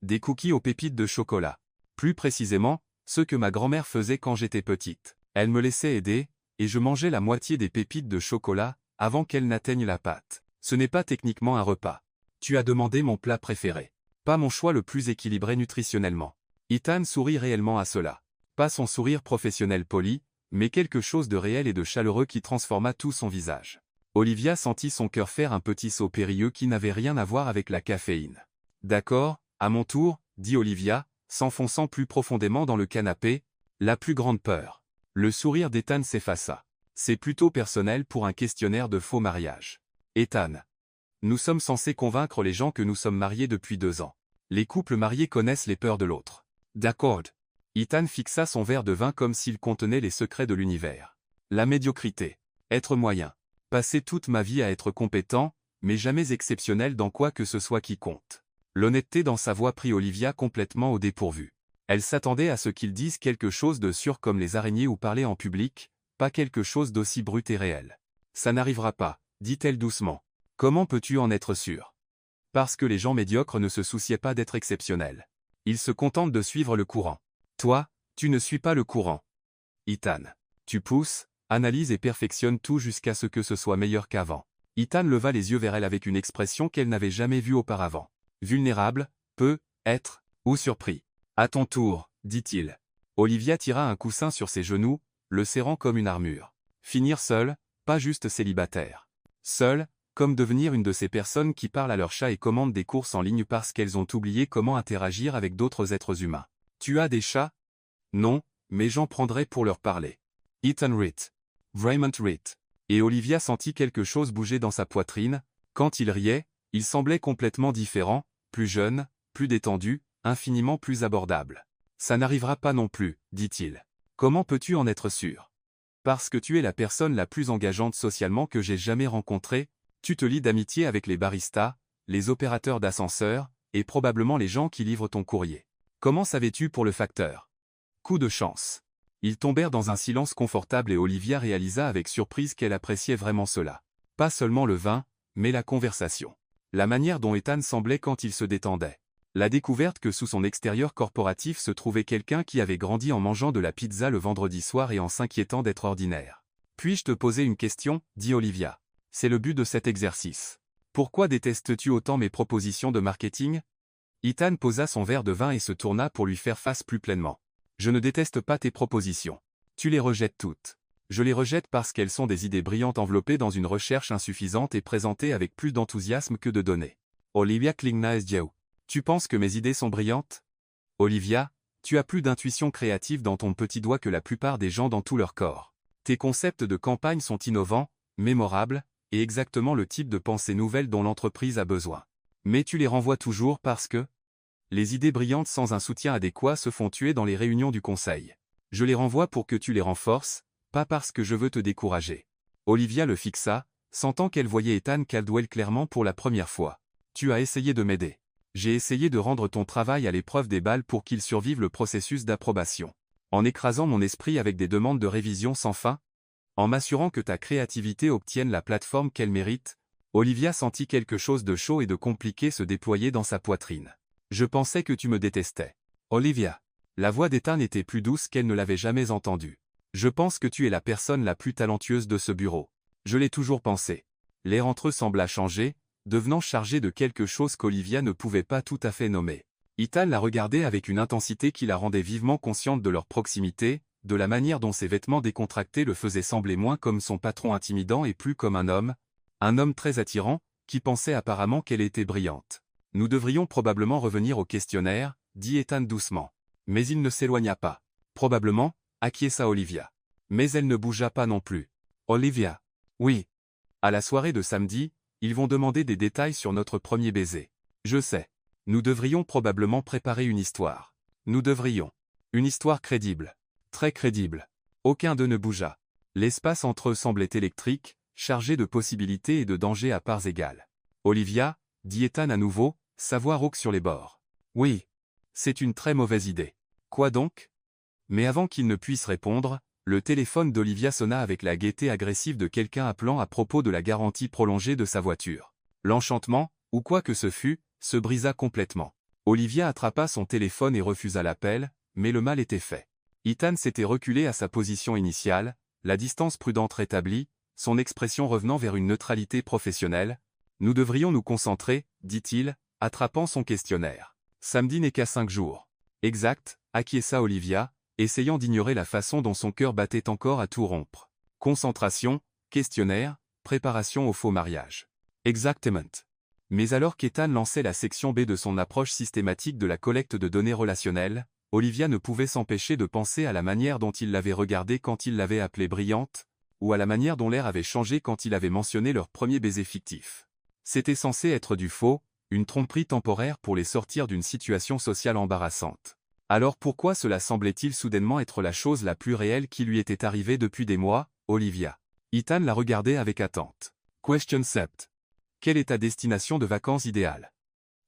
Des cookies aux pépites de chocolat. Plus précisément, ceux que ma grand-mère faisait quand j'étais petite. Elle me laissait aider, et je mangeais la moitié des pépites de chocolat, avant qu'elles n'atteignent la pâte. Ce n'est pas techniquement un repas. Tu as demandé mon plat préféré. Pas mon choix le plus équilibré nutritionnellement. Ethan sourit réellement à cela. Pas son sourire professionnel poli, mais quelque chose de réel et de chaleureux qui transforma tout son visage. Olivia sentit son cœur faire un petit saut périlleux qui n'avait rien à voir avec la caféine. D'accord, à mon tour, dit Olivia, s'enfonçant plus profondément dans le canapé, la plus grande peur. Le sourire d'Ethan s'effaça. C'est plutôt personnel pour un questionnaire de faux mariage. Ethan. Nous sommes censés convaincre les gens que nous sommes mariés depuis 2 ans. Les couples mariés connaissent les peurs de l'autre. D'accord. Ethan fixa son verre de vin comme s'il contenait les secrets de l'univers. La médiocrité. Être moyen. Passer toute ma vie à être compétent, mais jamais exceptionnel dans quoi que ce soit qui compte. L'honnêteté dans sa voix prit Olivia complètement au dépourvu. Elle s'attendait à ce qu'il dise quelque chose de sûr comme les araignées ou parler en public, pas quelque chose d'aussi brut et réel. Ça n'arrivera pas, dit-elle doucement. Comment peux-tu en être sûr? Parce que les gens médiocres ne se souciaient pas d'être exceptionnels. Ils se contentent de suivre le courant. Toi, tu ne suis pas le courant. Ethan. Tu pousses, analyses et perfectionnes tout jusqu'à ce que ce soit meilleur qu'avant. Ethan leva les yeux vers elle avec une expression qu'elle n'avait jamais vue auparavant. Vulnérable, peut, être, ou surpris. À ton tour, dit-il. Olivia tira un coussin sur ses genoux, le serrant comme une armure. Finir seul, pas juste célibataire. Seul, comme devenir une de ces personnes qui parlent à leur chat et commandent des courses en ligne parce qu'elles ont oublié comment interagir avec d'autres êtres humains. Tu as des chats? Non, mais j'en prendrai pour leur parler. Ethan Ritt. Raymond Ritt. Et Olivia sentit quelque chose bouger dans sa poitrine. Quand il riait, il semblait complètement différent, plus jeune, plus détendu, infiniment plus abordable. Ça n'arrivera pas non plus, dit-il. Comment peux-tu en être sûr? Parce que tu es la personne la plus engageante socialement que j'ai jamais rencontrée, tu te lis d'amitié avec les baristas, les opérateurs d'ascenseurs, et probablement les gens qui livrent ton courrier. Comment savais-tu pour le facteur? Coup de chance. Ils tombèrent dans un silence confortable et Olivia réalisa avec surprise qu'elle appréciait vraiment cela. Pas seulement le vin, mais la conversation. La manière dont Ethan semblait quand il se détendait. La découverte que sous son extérieur corporatif se trouvait quelqu'un qui avait grandi en mangeant de la pizza le vendredi soir et en s'inquiétant d'être ordinaire. Puis-je te poser une question, dit Olivia. C'est le but de cet exercice. Pourquoi détestes-tu autant mes propositions de marketing? Ethan posa son verre de vin et se tourna pour lui faire face plus pleinement. Je ne déteste pas tes propositions. Tu les rejettes toutes. Je les rejette parce qu'elles sont des idées brillantes enveloppées dans une recherche insuffisante et présentées avec plus d'enthousiasme que de données. Olivia Klingnaes-Diao. Tu penses que mes idées sont brillantes? Olivia, tu as plus d'intuition créative dans ton petit doigt que la plupart des gens dans tout leur corps. Tes concepts de campagne sont innovants, mémorables, et exactement le type de pensée nouvelle dont l'entreprise a besoin. Mais tu les renvoies toujours parce que les idées brillantes sans un soutien adéquat se font tuer dans les réunions du conseil. Je les renvoie pour que tu les renforces, pas parce que je veux te décourager. Olivia le fixa, sentant qu'elle voyait Ethan Caldwell clairement pour la première fois. Tu as essayé de m'aider. J'ai essayé de rendre ton travail à l'épreuve des balles pour qu'il survive le processus d'approbation. En écrasant mon esprit avec des demandes de révision sans fin, en m'assurant que ta créativité obtienne la plateforme qu'elle mérite, Olivia sentit quelque chose de chaud et de compliqué se déployer dans sa poitrine. Je pensais que tu me détestais. Olivia. La voix d'Ethan était plus douce qu'elle ne l'avait jamais entendue. Je pense que tu es la personne la plus talentueuse de ce bureau. Je l'ai toujours pensé. L'air entre eux sembla changer, devenant chargé de quelque chose qu'Olivia ne pouvait pas tout à fait nommer. Ethan la regardait avec une intensité qui la rendait vivement consciente de leur proximité, de la manière dont ses vêtements décontractés le faisaient sembler moins comme son patron intimidant et plus comme un homme très attirant, qui pensait apparemment qu'elle était brillante. Nous devrions probablement revenir au questionnaire, dit Ethan doucement. Mais il ne s'éloigna pas. Probablement, acquiesça Olivia. Mais elle ne bougea pas non plus. Olivia. Oui. À la soirée de samedi, ils vont demander des détails sur notre premier baiser. Je sais. Nous devrions probablement préparer une histoire. Nous devrions. Une histoire crédible. Très crédible. Aucun d'eux ne bougea. L'espace entre eux semblait électrique, chargé de possibilités et de dangers à parts égales. Olivia, dit Ethan à nouveau, sa voix rauque sur les bords. Oui. C'est une très mauvaise idée. Quoi donc? Mais avant qu'il ne puisse répondre, le téléphone d'Olivia sonna avec la gaieté agressive de quelqu'un appelant à propos de la garantie prolongée de sa voiture. L'enchantement, ou quoi que ce fût, se brisa complètement. Olivia attrapa son téléphone et refusa l'appel, mais le mal était fait. Ethan s'était reculé à sa position initiale, la distance prudente rétablie, son expression revenant vers une neutralité professionnelle. Nous devrions nous concentrer, dit-il, attrapant son questionnaire. Samedi n'est qu'à 5 jours. Exact, acquiesça Olivia, essayant d'ignorer la façon dont son cœur battait encore à tout rompre. Concentration, questionnaire, préparation au faux mariage. Exactement. Mais alors qu'Ethan lançait la section B de son approche systématique de la collecte de données relationnelles, Olivia ne pouvait s'empêcher de penser à la manière dont il l'avait regardée quand il l'avait appelée brillante, ou à la manière dont l'air avait changé quand il avait mentionné leur premier baiser fictif. C'était censé être du faux, une tromperie temporaire pour les sortir d'une situation sociale embarrassante. Alors pourquoi cela semblait-il soudainement être la chose la plus réelle qui lui était arrivée depuis des mois, Olivia? Ethan la regardait avec attente. Question 7. Quelle est ta destination de vacances idéale?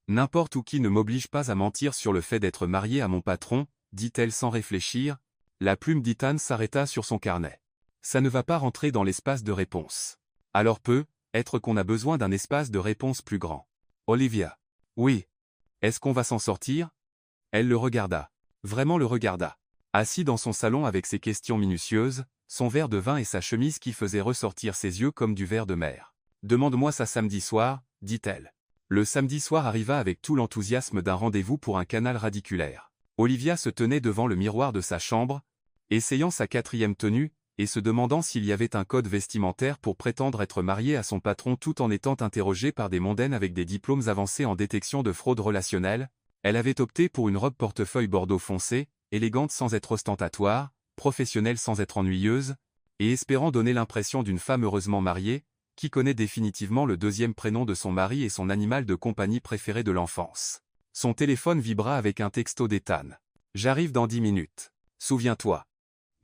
N'importe où qui ne m'oblige pas à mentir sur le fait d'être mariée à mon patron, dit-elle sans réfléchir. La plume d'Ethan s'arrêta sur son carnet. Ça ne va pas rentrer dans l'espace de réponse. Alors être qu'on a besoin d'un espace de réponse plus grand. Olivia. Oui. Est-ce qu'on va s'en sortir? Elle le regarda. Vraiment le regarda. Assis dans son salon avec ses questions minutieuses, son verre de vin et sa chemise qui faisaient ressortir ses yeux comme du verre de mer. Demande-moi ça samedi soir, dit-elle. Le samedi soir arriva avec tout l'enthousiasme d'un rendez-vous pour un canal radiculaire. Olivia se tenait devant le miroir de sa chambre, essayant sa 4e tenue, et se demandant s'il y avait un code vestimentaire pour prétendre être mariée à son patron tout en étant interrogée par des mondaines avec des diplômes avancés en détection de fraude relationnelle. Elle avait opté pour une robe portefeuille bordeaux foncé, élégante sans être ostentatoire, professionnelle sans être ennuyeuse, et espérant donner l'impression d'une femme heureusement mariée, qui connaît définitivement le 2e prénom de son mari et son animal de compagnie préféré de l'enfance. Son téléphone vibra avec un texto d'Ethan. J'arrive dans 10 minutes. Souviens-toi.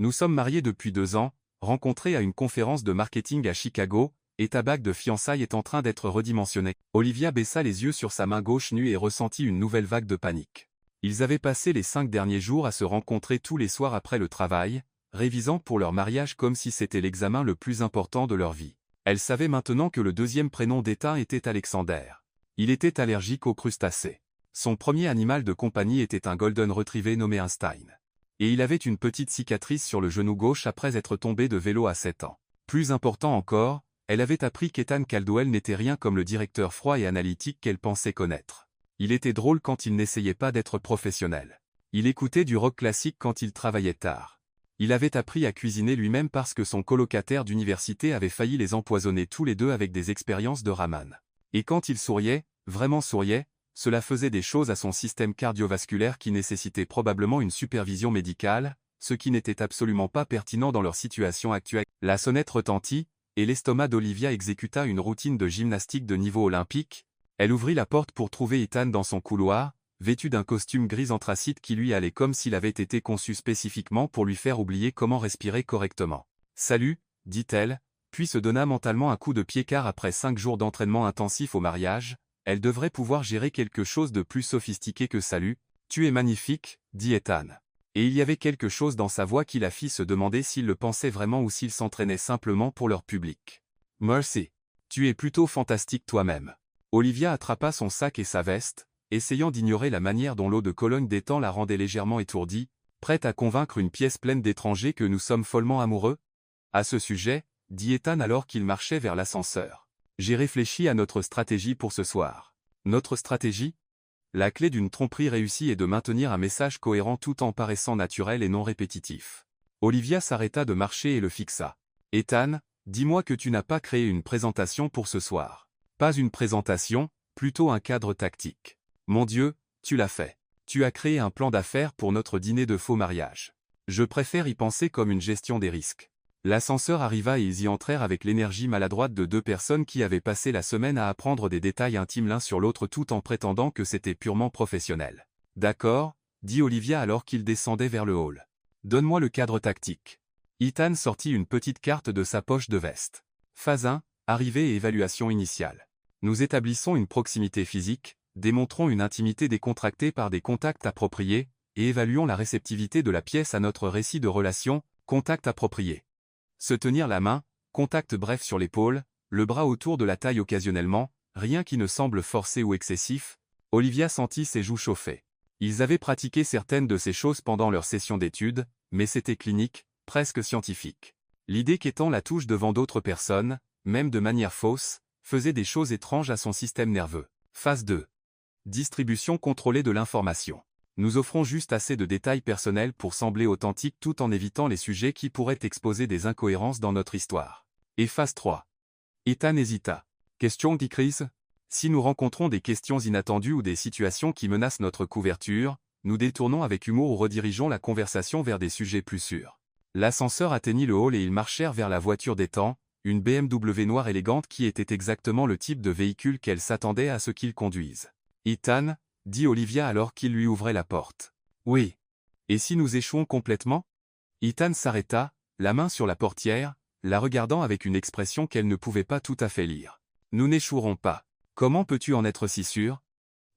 Nous sommes mariés depuis 2 ans, rencontrés à une conférence de marketing à Chicago, et ta bague de fiançailles est en train d'être redimensionnée. Olivia baissa les yeux sur sa main gauche nue et ressentit une nouvelle vague de panique. Ils avaient passé les 5 derniers jours à se rencontrer tous les soirs après le travail, révisant pour leur mariage comme si c'était l'examen le plus important de leur vie. Elle savait maintenant que le 2e prénom d'Ethan était Alexander. Il était allergique aux crustacés. Son premier animal de compagnie était un golden retriever nommé Einstein. Et il avait une petite cicatrice sur le genou gauche après être tombé de vélo à 7 ans. Plus important encore, elle avait appris qu'Ethan Caldwell n'était rien comme le directeur froid et analytique qu'elle pensait connaître. Il était drôle quand il n'essayait pas d'être professionnel. Il écoutait du rock classique quand il travaillait tard. Il avait appris à cuisiner lui-même parce que son colocataire d'université avait failli les empoisonner tous les deux avec des expériences de raman. Et quand il souriait, vraiment souriait, cela faisait des choses à son système cardiovasculaire qui nécessitaient probablement une supervision médicale, ce qui n'était absolument pas pertinent dans leur situation actuelle. La sonnette retentit, et l'estomac d'Olivia exécuta une routine de gymnastique de niveau olympique. Elle ouvrit la porte pour trouver Ethan dans son couloir, vêtu d'un costume gris anthracite qui lui allait comme s'il avait été conçu spécifiquement pour lui faire oublier comment respirer correctement. « Salut », dit-elle, puis se donna mentalement un coup de pied car après 5 jours d'entraînement intensif au mariage, elle devrait pouvoir gérer quelque chose de plus sophistiqué que « Salut, tu es magnifique », dit Ethan. Et il y avait quelque chose dans sa voix qui la fit se demander s'il le pensait vraiment ou s'il s'entraînait simplement pour leur public. « Mercy. Tu es plutôt fantastique toi-même. » Olivia attrapa son sac et sa veste, essayant d'ignorer la manière dont l'eau de Cologne d'étang la rendait légèrement étourdie, prête à convaincre une pièce pleine d'étrangers que nous sommes follement amoureux. « À ce sujet, » dit Ethan alors qu'il marchait vers l'ascenseur. « J'ai réfléchi à notre stratégie pour ce soir. » Notre stratégie ? La clé d'une tromperie réussie est de maintenir un message cohérent tout en paraissant naturel et non répétitif. Olivia s'arrêta de marcher et le fixa. « Ethan, dis-moi que tu n'as pas créé une présentation pour ce soir. » Pas une présentation, plutôt un cadre tactique. Mon Dieu, tu l'as fait. Tu as créé un plan d'affaires pour notre dîner de faux mariage. Je préfère y penser comme une gestion des risques. L'ascenseur arriva et ils y entrèrent avec l'énergie maladroite de 2 personnes qui avaient passé la semaine à apprendre des détails intimes l'un sur l'autre tout en prétendant que c'était purement professionnel. « D'accord », dit Olivia alors qu'ils descendaient vers le hall. « Donne-moi le cadre tactique. » Ethan sortit une petite carte de sa poche de veste. Phase 1, arrivée et évaluation initiale. Nous établissons une proximité physique, démontrons une intimité décontractée par des contacts appropriés, et évaluons la réceptivité de la pièce à notre récit de relation, contact approprié. Se tenir la main, contact bref sur l'épaule, le bras autour de la taille occasionnellement, rien qui ne semble forcé ou excessif. Olivia sentit ses joues chauffer. Ils avaient pratiqué certaines de ces choses pendant leur session d'études, mais c'était clinique, presque scientifique. L'idée qu'étant la touche devant d'autres personnes, même de manière fausse, faisait des choses étranges à son système nerveux. Phase 2. Distribution contrôlée de l'information. Nous offrons juste assez de détails personnels pour sembler authentiques tout en évitant les sujets qui pourraient exposer des incohérences dans notre histoire. Et phase 3. Ethan hésita. Question, dit Chris. Si nous rencontrons des questions inattendues ou des situations qui menacent notre couverture, nous détournons avec humour ou redirigeons la conversation vers des sujets plus sûrs. L'ascenseur atteignit le hall et ils marchèrent vers la voiture d'Ethan, une BMW noire élégante qui était exactement le type de véhicule qu'elle s'attendait à ce qu'il conduise. Ethan, dit Olivia alors qu'il lui ouvrait la porte. Oui. Et si nous échouons complètement ? Ethan s'arrêta, la main sur la portière, la regardant avec une expression qu'elle ne pouvait pas tout à fait lire. Nous n'échouerons pas. Comment peux-tu en être si sûr ?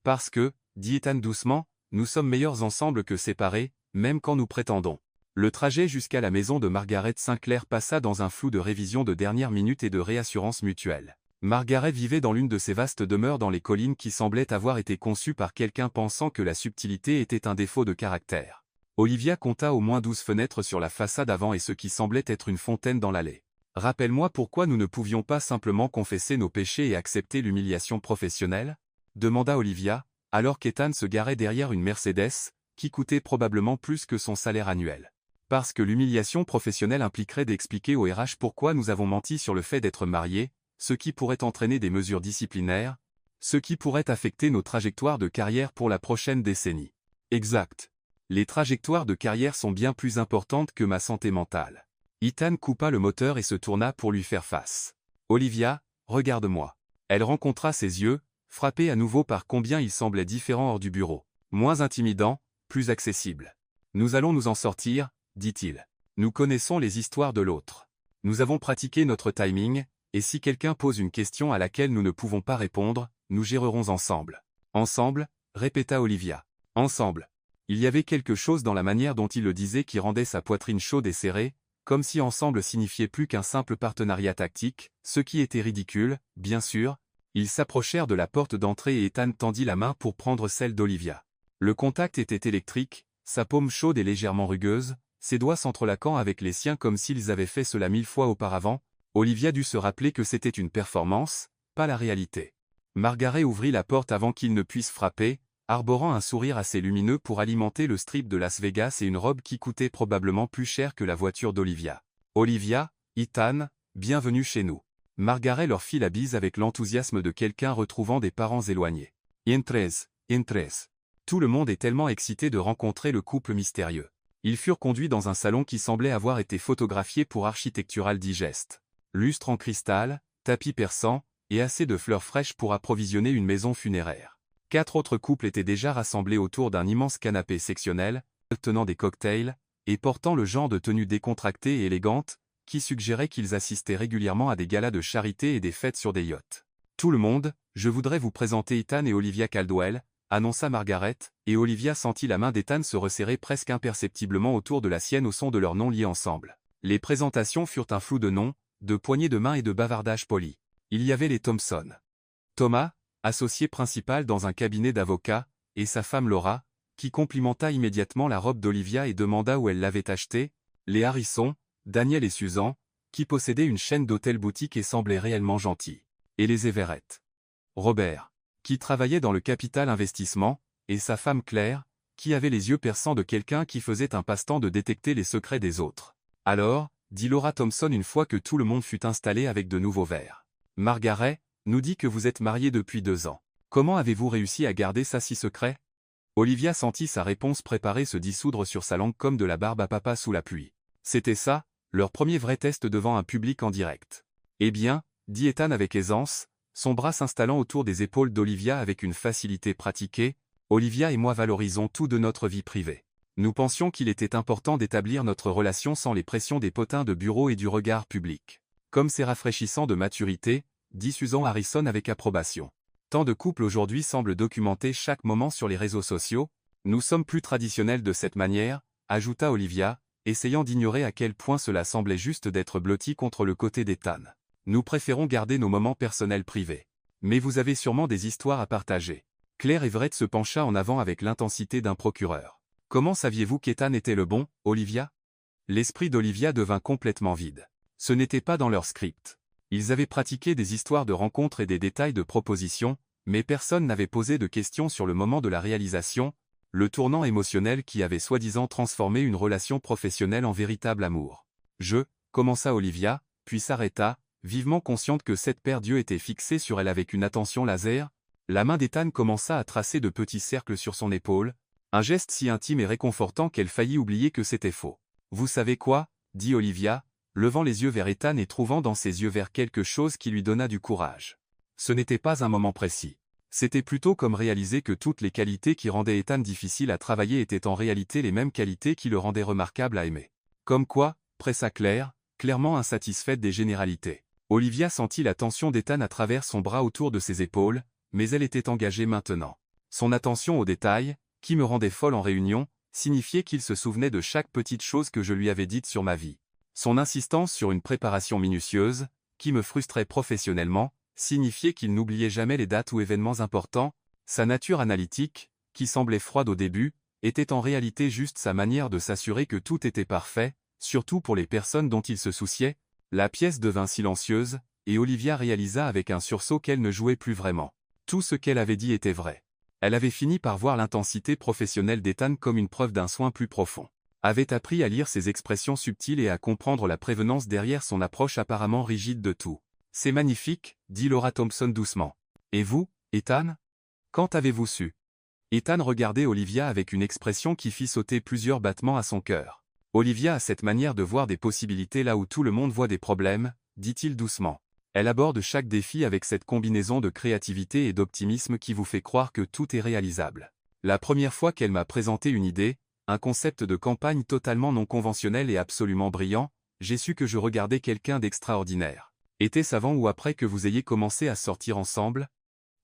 Parce que, dit Ethan doucement, nous sommes meilleurs ensemble que séparés, même quand nous prétendons. Le trajet jusqu'à la maison de Margaret Sinclair passa dans un flou de révision de dernière minute et de réassurance mutuelle. Margaret vivait dans l'une de ces vastes demeures dans les collines qui semblaient avoir été conçues par quelqu'un pensant que la subtilité était un défaut de caractère. Olivia compta au moins 12 fenêtres sur la façade avant et ce qui semblait être une fontaine dans l'allée. « Rappelle-moi pourquoi nous ne pouvions pas simplement confesser nos péchés et accepter l'humiliation professionnelle ?» demanda Olivia, alors qu'Ethan se garait derrière une Mercedes, qui coûtait probablement plus que son salaire annuel. Parce que l'humiliation professionnelle impliquerait d'expliquer au RH pourquoi nous avons menti sur le fait d'être mariés, ce qui pourrait entraîner des mesures disciplinaires, ce qui pourrait affecter nos trajectoires de carrière pour la prochaine décennie. Exact. Les trajectoires de carrière sont bien plus importantes que ma santé mentale. Ethan coupa le moteur et se tourna pour lui faire face. Olivia, regarde-moi. Elle rencontra ses yeux, frappés à nouveau par combien il semblait différent hors du bureau. Moins intimidant, plus accessible. Nous allons nous en sortir, dit-il. Nous connaissons les histoires de l'autre. Nous avons pratiqué notre timing, et si quelqu'un pose une question à laquelle nous ne pouvons pas répondre, nous gérerons ensemble. Ensemble, répéta Olivia. Ensemble. Il y avait quelque chose dans la manière dont il le disait qui rendait sa poitrine chaude et serrée, comme si ensemble signifiait plus qu'un simple partenariat tactique, ce qui était ridicule, bien sûr. Ils s'approchèrent de la porte d'entrée et Ethan tendit la main pour prendre celle d'Olivia. Le contact était électrique, sa paume chaude et légèrement rugueuse, ses doigts s'entrelaquant avec les siens comme s'ils avaient fait cela 1000 fois auparavant. Olivia dut se rappeler que c'était une performance, pas la réalité. Margaret ouvrit la porte avant qu'il ne puisse frapper, arborant un sourire assez lumineux pour alimenter le strip de Las Vegas et une robe qui coûtait probablement plus cher que la voiture d'Olivia. Olivia, Ethan, bienvenue chez nous. Margaret leur fit la bise avec l'enthousiasme de quelqu'un retrouvant des parents éloignés. Entrez. Tout le monde est tellement excité de rencontrer le couple mystérieux. Ils furent conduits dans un salon qui semblait avoir été photographié pour Architectural Digest. Lustre en cristal, tapis persan, et assez de fleurs fraîches pour approvisionner une maison funéraire. 4 autres couples étaient déjà rassemblés autour d'un immense canapé sectionnel, tenant des cocktails, et portant le genre de tenue décontractée et élégante, qui suggérait qu'ils assistaient régulièrement à des galas de charité et des fêtes sur des yachts. Tout le monde, je voudrais vous présenter Ethan et Olivia Caldwell, annonça Margaret, et Olivia sentit la main d'Ethan se resserrer presque imperceptiblement autour de la sienne au son de leurs noms liés ensemble. Les présentations furent un flou de noms, de poignées de main et de bavardages polis. Il y avait les Thompson. Thomas, associé principal dans un cabinet d'avocats, et sa femme Laura, qui complimenta immédiatement la robe d'Olivia et demanda où elle l'avait achetée, les Harrison, Daniel et Susan, qui possédaient une chaîne d'hôtels-boutiques et semblaient réellement gentils, et les Everett. Robert, qui travaillait dans le capital investissement, et sa femme Claire, qui avait les yeux perçants de quelqu'un qui faisait un passe-temps de détecter les secrets des autres. Alors, dit Laura Thompson une fois que tout le monde fut installé avec de nouveaux verres. Margaret, nous dit que vous êtes mariés depuis 2 ans. Comment avez-vous réussi à garder ça si secret? Olivia sentit sa réponse préparée se dissoudre sur sa langue comme de la barbe à papa sous la pluie. C'était ça, leur premier vrai test devant un public en direct. Eh bien, dit Ethan avec aisance, son bras s'installant autour des épaules d'Olivia avec une facilité pratiquée, Olivia et moi valorisons tout de notre vie privée. Nous pensions qu'il était important d'établir notre relation sans les pressions des potins de bureau et du regard public. Comme c'est rafraîchissant de maturité, dit Susan Harrison avec approbation. Tant de couples aujourd'hui semblent documenter chaque moment sur les réseaux sociaux. Nous sommes plus traditionnels de cette manière, ajouta Olivia, essayant d'ignorer à quel point cela semblait juste d'être blotti contre le côté d'Ethan. Nous préférons garder nos moments personnels privés. Mais vous avez sûrement des histoires à partager. Claire Everett se pencha en avant avec l'intensité d'un procureur. Comment saviez-vous qu'Ethan était le bon, Olivia? L'esprit d'Olivia devint complètement vide. Ce n'était pas dans leur script. Ils avaient pratiqué des histoires de rencontres et des détails de propositions, mais personne n'avait posé de questions sur le moment de la réalisation, le tournant émotionnel qui avait soi-disant transformé une relation professionnelle en véritable amour. Commença Olivia, puis s'arrêta, vivement consciente que cette paire d'yeux était fixée sur elle avec une attention laser. La main d'Ethan commença à tracer de petits cercles sur son épaule, un geste si intime et réconfortant qu'elle faillit oublier que c'était faux. Vous savez quoi, dit Olivia, levant les yeux vers Ethan et trouvant dans ses yeux verts quelque chose qui lui donna du courage. Ce n'était pas un moment précis. C'était plutôt comme réaliser que toutes les qualités qui rendaient Ethan difficile à travailler étaient en réalité les mêmes qualités qui le rendaient remarquable à aimer. Comme quoi, pressa Claire, clairement insatisfaite des généralités. Olivia sentit la tension d'Ethan à travers son bras autour de ses épaules, mais elle était engagée maintenant. Son attention aux détails, qui me rendait folle en réunion, signifiait qu'il se souvenait de chaque petite chose que je lui avais dite sur ma vie. Son insistance sur une préparation minutieuse, qui me frustrait professionnellement, signifiait qu'il n'oubliait jamais les dates ou événements importants. Sa nature analytique, qui semblait froide au début, était en réalité juste sa manière de s'assurer que tout était parfait, surtout pour les personnes dont il se souciait. La pièce devint silencieuse, et Olivia réalisa avec un sursaut qu'elle ne jouait plus vraiment. Tout ce qu'elle avait dit était vrai. Elle avait fini par voir l'intensité professionnelle d'Ethan comme une preuve d'un soin plus profond. Avait appris à lire ses expressions subtiles et à comprendre la prévenance derrière son approche apparemment rigide de tout. C'est magnifique, dit Laura Thompson doucement. Et vous, Ethan? Quand avez-vous su? Ethan regardait Olivia avec une expression qui fit sauter plusieurs battements à son cœur. Olivia a cette manière de voir des possibilités là où tout le monde voit des problèmes, dit-il doucement. Elle aborde chaque défi avec cette combinaison de créativité et d'optimisme qui vous fait croire que tout est réalisable. La première fois qu'elle m'a présenté une idée, un concept de campagne totalement non conventionnel et absolument brillant, j'ai su que je regardais quelqu'un d'extraordinaire. Était-ce avant ou après que vous ayez commencé à sortir ensemble?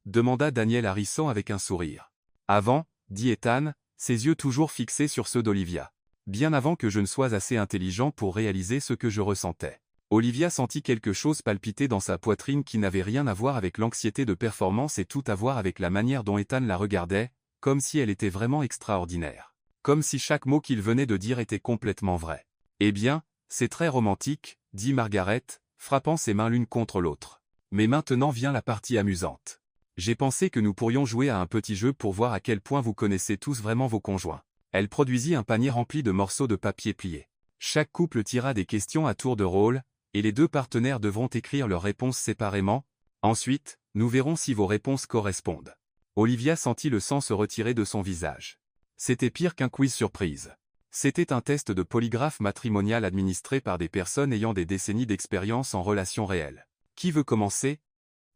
Demanda Daniel Harrison avec un sourire. Avant, dit Ethan, ses yeux toujours fixés sur ceux d'Olivia. Bien avant que je ne sois assez intelligent pour réaliser ce que je ressentais. Olivia sentit quelque chose palpiter dans sa poitrine qui n'avait rien à voir avec l'anxiété de performance et tout à voir avec la manière dont Ethan la regardait, comme si elle était vraiment extraordinaire. Comme si chaque mot qu'il venait de dire était complètement vrai. Eh bien, c'est très romantique, dit Margaret, frappant ses mains l'une contre l'autre. Mais maintenant vient la partie amusante. J'ai pensé que nous pourrions jouer à un petit jeu pour voir à quel point vous connaissez tous vraiment vos conjoints. Elle produisit un panier rempli de morceaux de papier pliés. Chaque couple tira des questions à tour de rôle, et les deux partenaires devront écrire leurs réponses séparément. Ensuite, nous verrons si vos réponses correspondent. Olivia sentit le sang se retirer de son visage. C'était pire qu'un quiz surprise. C'était un test de polygraphe matrimonial administré par des personnes ayant des décennies d'expérience en relations réelles. Qui veut commencer?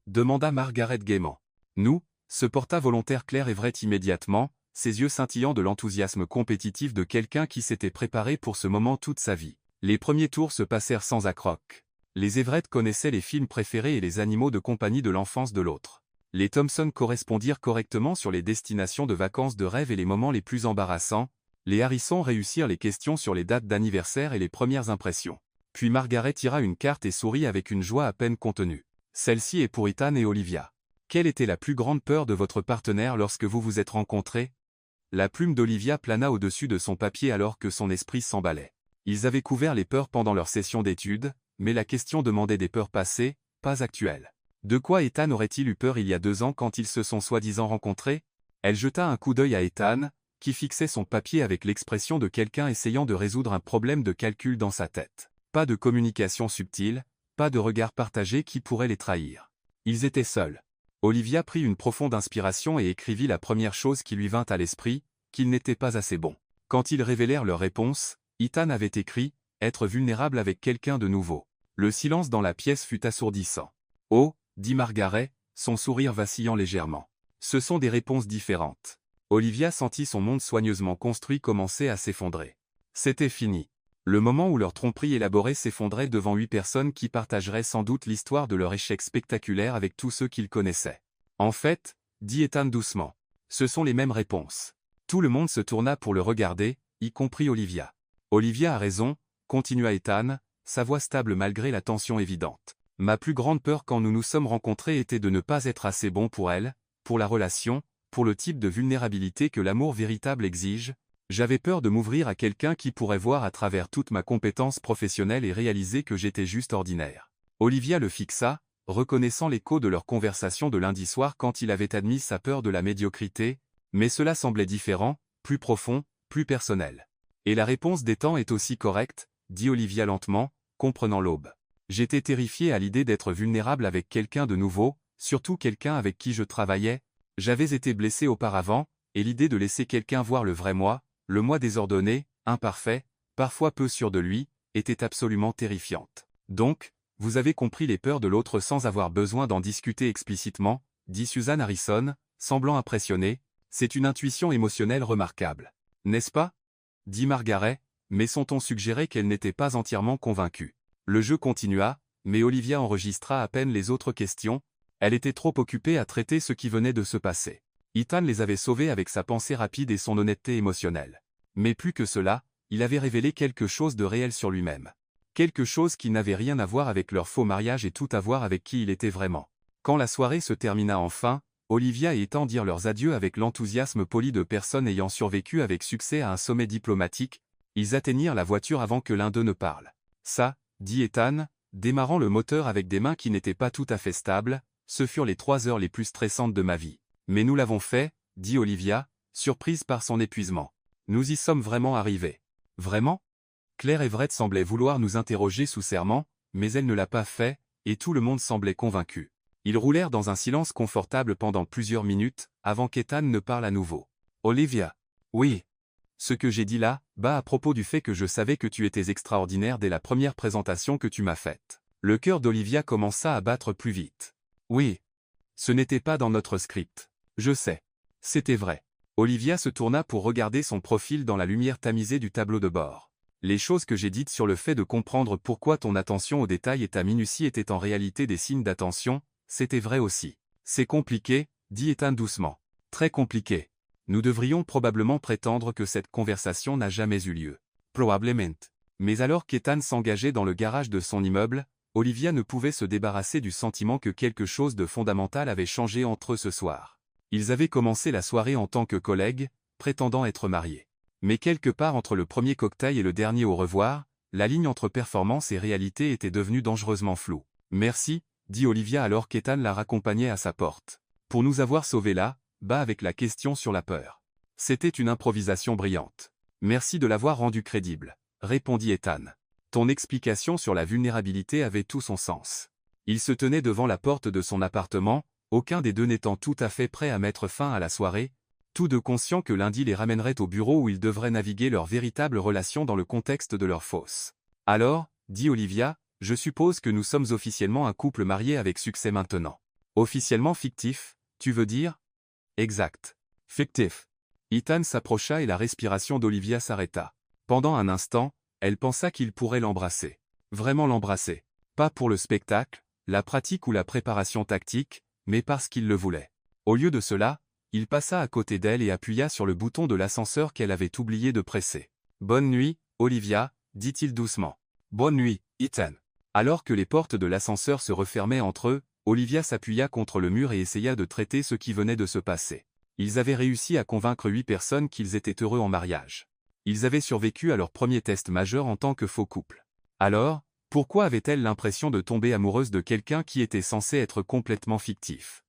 Demanda Margaret gaiement. Nous, se porta volontaire Claire Everett immédiatement, ses yeux scintillant de l'enthousiasme compétitif de quelqu'un qui s'était préparé pour ce moment toute sa vie. Les premiers tours se passèrent sans accroc. Les Everett connaissaient les films préférés et les animaux de compagnie de l'enfance de l'autre. Les Thompson correspondirent correctement sur les destinations de vacances de rêve et les moments les plus embarrassants. Les Harrison réussirent les questions sur les dates d'anniversaire et les premières impressions. Puis Margaret tira une carte et sourit avec une joie à peine contenue. Celle-ci est pour Ethan et Olivia. Quelle était la plus grande peur de votre partenaire lorsque vous vous êtes rencontrés? La plume d'Olivia plana au-dessus de son papier alors que son esprit s'emballait. Ils avaient couvert les peurs pendant leur session d'études, mais la question demandait des peurs passées, pas actuelles. De quoi Ethan aurait-il eu peur il y a 2 ans quand ils se sont soi-disant rencontrés? Elle jeta un coup d'œil à Ethan, qui fixait son papier avec l'expression de quelqu'un essayant de résoudre un problème de calcul dans sa tête. Pas de communication subtile, pas de regard partagé qui pourrait les trahir. Ils étaient seuls. Olivia prit une profonde inspiration et écrivit la première chose qui lui vint à l'esprit, qu'ils n'étaient pas assez bons. Quand ils révélèrent leur réponse, Ethan avait écrit « Être vulnérable avec quelqu'un de nouveau ». Le silence dans la pièce fut assourdissant. « Oh » dit Margaret, son sourire vacillant légèrement. « Ce sont des réponses différentes. » Olivia sentit son monde soigneusement construit commencer à s'effondrer. C'était fini. Le moment où leur tromperie élaborée s'effondrait devant 8 personnes qui partageraient sans doute l'histoire de leur échec spectaculaire avec tous ceux qu'ils connaissaient. En fait, dit Ethan doucement, ce sont les mêmes réponses. Tout le monde se tourna pour le regarder, y compris Olivia. Olivia a raison, continua Ethan, sa voix stable malgré la tension évidente. Ma plus grande peur quand nous nous sommes rencontrés était de ne pas être assez bon pour elle, pour la relation, pour le type de vulnérabilité que l'amour véritable exige. J'avais peur de m'ouvrir à quelqu'un qui pourrait voir à travers toute ma compétence professionnelle et réaliser que j'étais juste ordinaire. Olivia le fixa, reconnaissant l'écho de leur conversation de lundi soir quand il avait admis sa peur de la médiocrité, mais cela semblait différent, plus profond, plus personnel. Et la réponse d'Ethan est aussi correcte, dit Olivia lentement, comprenant l'aube. J'étais terrifiée à l'idée d'être vulnérable avec quelqu'un de nouveau, surtout quelqu'un avec qui je travaillais. J'avais été blessée auparavant, et l'idée de laisser quelqu'un voir le vrai moi, le moi désordonné, imparfait, parfois peu sûr de lui, était absolument terrifiante. Donc, vous avez compris les peurs de l'autre sans avoir besoin d'en discuter explicitement, dit Susan Harrison, semblant impressionnée, c'est une intuition émotionnelle remarquable. N'est-ce pas? Dit Margaret, mais son ton suggérait qu'elle n'était pas entièrement convaincue. Le jeu continua, mais Olivia enregistra à peine les autres questions, elle était trop occupée à traiter ce qui venait de se passer. Ethan les avait sauvés avec sa pensée rapide et son honnêteté émotionnelle. Mais plus que cela, il avait révélé quelque chose de réel sur lui-même. Quelque chose qui n'avait rien à voir avec leur faux mariage et tout à voir avec qui il était vraiment. Quand la soirée se termina enfin, Olivia et Ethan dirent leurs adieux avec l'enthousiasme poli de personnes ayant survécu avec succès à un sommet diplomatique. Ils atteignirent la voiture avant que l'un d'eux ne parle. Ça, dit Ethan, démarrant le moteur avec des mains qui n'étaient pas tout à fait stables, ce furent les 3 heures les plus stressantes de ma vie. Mais nous l'avons fait, dit Olivia, surprise par son épuisement. Nous y sommes vraiment arrivés. Vraiment? Claire Everett semblait vouloir nous interroger sous serment, mais elle ne l'a pas fait, et tout le monde semblait convaincu. Ils roulèrent dans un silence confortable pendant plusieurs minutes, avant qu'Ethan ne parle à nouveau. Olivia. Oui. Ce que j'ai dit là, à propos du fait que je savais que tu étais extraordinaire dès la première présentation que tu m'as faite. Le cœur d'Olivia commença à battre plus vite. Oui. Ce n'était pas dans notre script. Je sais. C'était vrai. Olivia se tourna pour regarder son profil dans la lumière tamisée du tableau de bord. Les choses que j'ai dites sur le fait de comprendre pourquoi ton attention aux détails et ta minutie étaient en réalité des signes d'attention, c'était vrai aussi. C'est compliqué, dit Ethan doucement. Très compliqué. Nous devrions probablement prétendre que cette conversation n'a jamais eu lieu. Probablement. Mais alors qu'Ethan s'engageait dans le garage de son immeuble, Olivia ne pouvait se débarrasser du sentiment que quelque chose de fondamental avait changé entre eux ce soir. Ils avaient commencé la soirée en tant que collègues, prétendant être mariés. Mais quelque part entre le premier cocktail et le dernier au revoir, la ligne entre performance et réalité était devenue dangereusement floue. Merci, dit Olivia alors qu'Ethan la raccompagnait à sa porte. pour nous avoir sauvés là, bas avec la question sur la peur. C'était une improvisation brillante. Merci de l'avoir rendu crédible, répondit Ethan. Ton explication sur la vulnérabilité avait tout son sens. Il se tenait devant la porte de son appartement, aucun des deux n'étant tout à fait prêt à mettre fin à la soirée, tous deux conscients que lundi les ramènerait au bureau où ils devraient naviguer leur véritable relation dans le contexte de leur fosse. Alors, dit Olivia, je suppose que nous sommes officiellement un couple marié avec succès maintenant. Officiellement fictif, tu veux dire? Exact. Fictif. Ethan s'approcha et la respiration d'Olivia s'arrêta. Pendant un instant, elle pensa qu'il pourrait l'embrasser. Vraiment l'embrasser. Pas pour le spectacle, la pratique ou la préparation tactique, mais parce qu'il le voulait. Au lieu de cela, il passa à côté d'elle et appuya sur le bouton de l'ascenseur qu'elle avait oublié de presser. « Bonne nuit, Olivia », dit-il doucement. « Bonne nuit, Ethan ». Alors que les portes de l'ascenseur se refermaient entre eux, Olivia s'appuya contre le mur et essaya de traiter ce qui venait de se passer. Ils avaient réussi à convaincre 8 personnes qu'ils étaient heureux en mariage. Ils avaient survécu à leur premier test majeur en tant que faux couple. Alors, pourquoi avait-elle l'impression de tomber amoureuse de quelqu'un qui était censé être complètement fictif?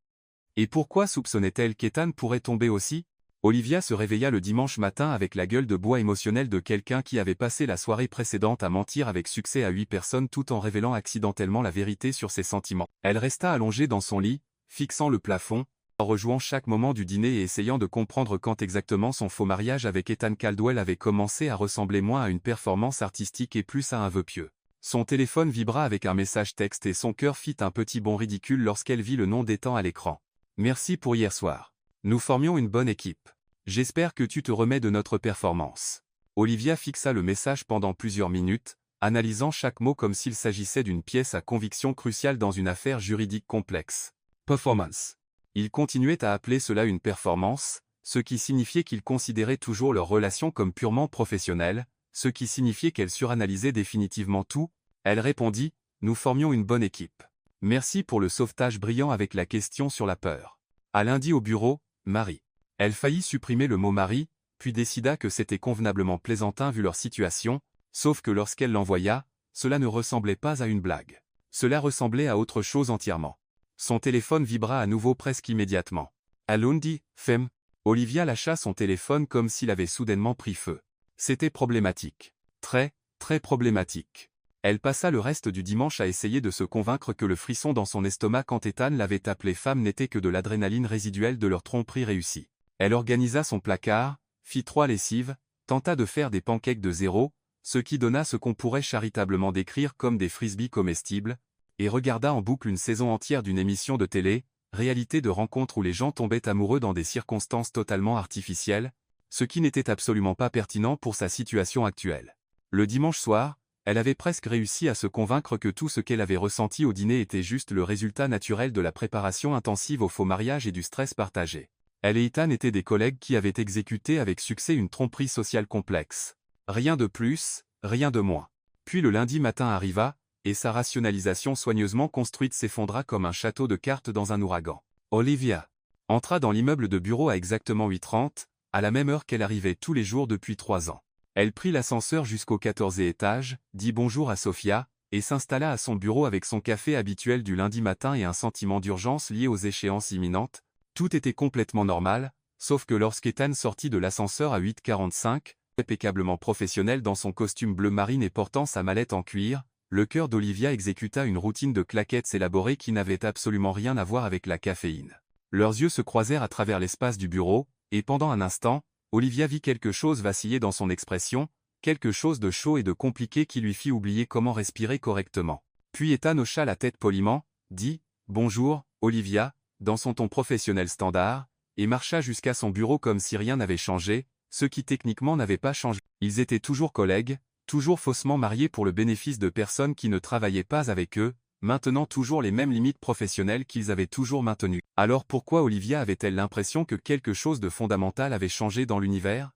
Et pourquoi soupçonnait-elle qu'Ethan pourrait tomber aussi? Olivia se réveilla le dimanche matin avec la gueule de bois émotionnelle de quelqu'un qui avait passé la soirée précédente à mentir avec succès à 8 personnes tout en révélant accidentellement la vérité sur ses sentiments. Elle resta allongée dans son lit, fixant le plafond, en rejouant chaque moment du dîner et essayant de comprendre quand exactement son faux mariage avec Ethan Caldwell avait commencé à ressembler moins à une performance artistique et plus à un vœu pieux. Son téléphone vibra avec un message texte et son cœur fit un petit bond ridicule lorsqu'elle vit le nom d'Ethan à l'écran. Merci pour hier soir. Nous formions une bonne équipe. J'espère que tu te remets de notre performance. Olivia fixa le message pendant plusieurs minutes, analysant chaque mot comme s'il s'agissait d'une pièce à conviction cruciale dans une affaire juridique complexe. Performance. Il continuait à appeler cela une performance, ce qui signifiait qu'ils considéraient toujours leur relation comme purement professionnelle, ce qui signifiait qu'elle suranalysait définitivement tout. Elle répondit, nous formions une bonne équipe. Merci pour le sauvetage brillant avec la question sur la peur. À lundi au bureau, Marie. Elle faillit supprimer le mot Marie, puis décida que c'était convenablement plaisantin vu leur situation, sauf que lorsqu'elle l'envoya, cela ne ressemblait pas à une blague. Cela ressemblait à autre chose entièrement. Son téléphone vibra à nouveau presque immédiatement. À lundi, femme. Olivia lâcha son téléphone comme s'il avait soudainement pris feu. C'était problématique. Très, très problématique. Elle passa le reste du dimanche à essayer de se convaincre que le frisson dans son estomac quand Ethan l'avait appelée femme n'était que de l'adrénaline résiduelle de leur tromperie réussie. Elle organisa son placard, fit 3 lessives, tenta de faire des pancakes de zéro, ce qui donna ce qu'on pourrait charitablement décrire comme des frisbees comestibles, et regarda en boucle une saison entière d'une émission de télé, réalité de rencontre où les gens tombaient amoureux dans des circonstances totalement artificielles, ce qui n'était absolument pas pertinent pour sa situation actuelle. Le dimanche soir, elle avait presque réussi à se convaincre que tout ce qu'elle avait ressenti au dîner était juste le résultat naturel de la préparation intensive au faux mariage et du stress partagé. Elle et Ethan étaient des collègues qui avaient exécuté avec succès une tromperie sociale complexe. Rien de plus, rien de moins. Puis le lundi matin arriva, et sa rationalisation soigneusement construite s'effondra comme un château de cartes dans un ouragan. Olivia entra dans l'immeuble de bureau à exactement 8h30, à la même heure qu'elle arrivait tous les jours depuis 3 ans. Elle prit l'ascenseur jusqu'au 14e étage, dit bonjour à Sophia, et s'installa à son bureau avec son café habituel du lundi matin et un sentiment d'urgence lié aux échéances imminentes. Tout était complètement normal, sauf que lorsqu'Ethan sortit de l'ascenseur à 8h45, impeccablement professionnel dans son costume bleu marine et portant sa mallette en cuir, le cœur d'Olivia exécuta une routine de claquettes élaborée qui n'avait absolument rien à voir avec la caféine. Leurs yeux se croisèrent à travers l'espace du bureau, et pendant un instant, Olivia vit quelque chose vaciller dans son expression, quelque chose de chaud et de compliqué qui lui fit oublier comment respirer correctement. Puis Ethan hocha la tête poliment, dit « Bonjour, Olivia », dans son ton professionnel standard, et marcha jusqu'à son bureau comme si rien n'avait changé, ce qui techniquement n'avait pas changé. Ils étaient toujours collègues, toujours faussement mariés pour le bénéfice de personnes qui ne travaillaient pas avec eux, maintenant toujours les mêmes limites professionnelles qu'ils avaient toujours maintenues. Alors pourquoi Olivia avait-elle l'impression que quelque chose de fondamental avait changé dans l'univers?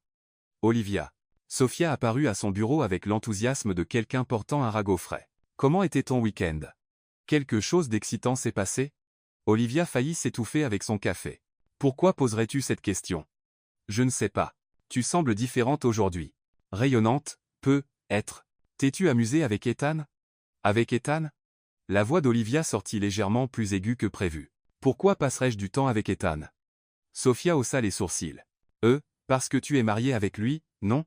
Olivia. Sophia apparut à son bureau avec l'enthousiasme de quelqu'un portant un ragot frais. Comment était ton week-end? Quelque chose d'excitant s'est passé? Olivia faillit s'étouffer avec son café. Pourquoi poserais-tu cette question? Je ne sais pas. Tu sembles différente aujourd'hui. Rayonnante, peut-être. T'es-tu amusée avec Ethan? Avec Ethan? La voix d'Olivia sortit légèrement plus aiguë que prévu. Pourquoi passerais-je du temps avec Ethan? Sophia haussa les sourcils. Parce que tu es mariée avec lui, non?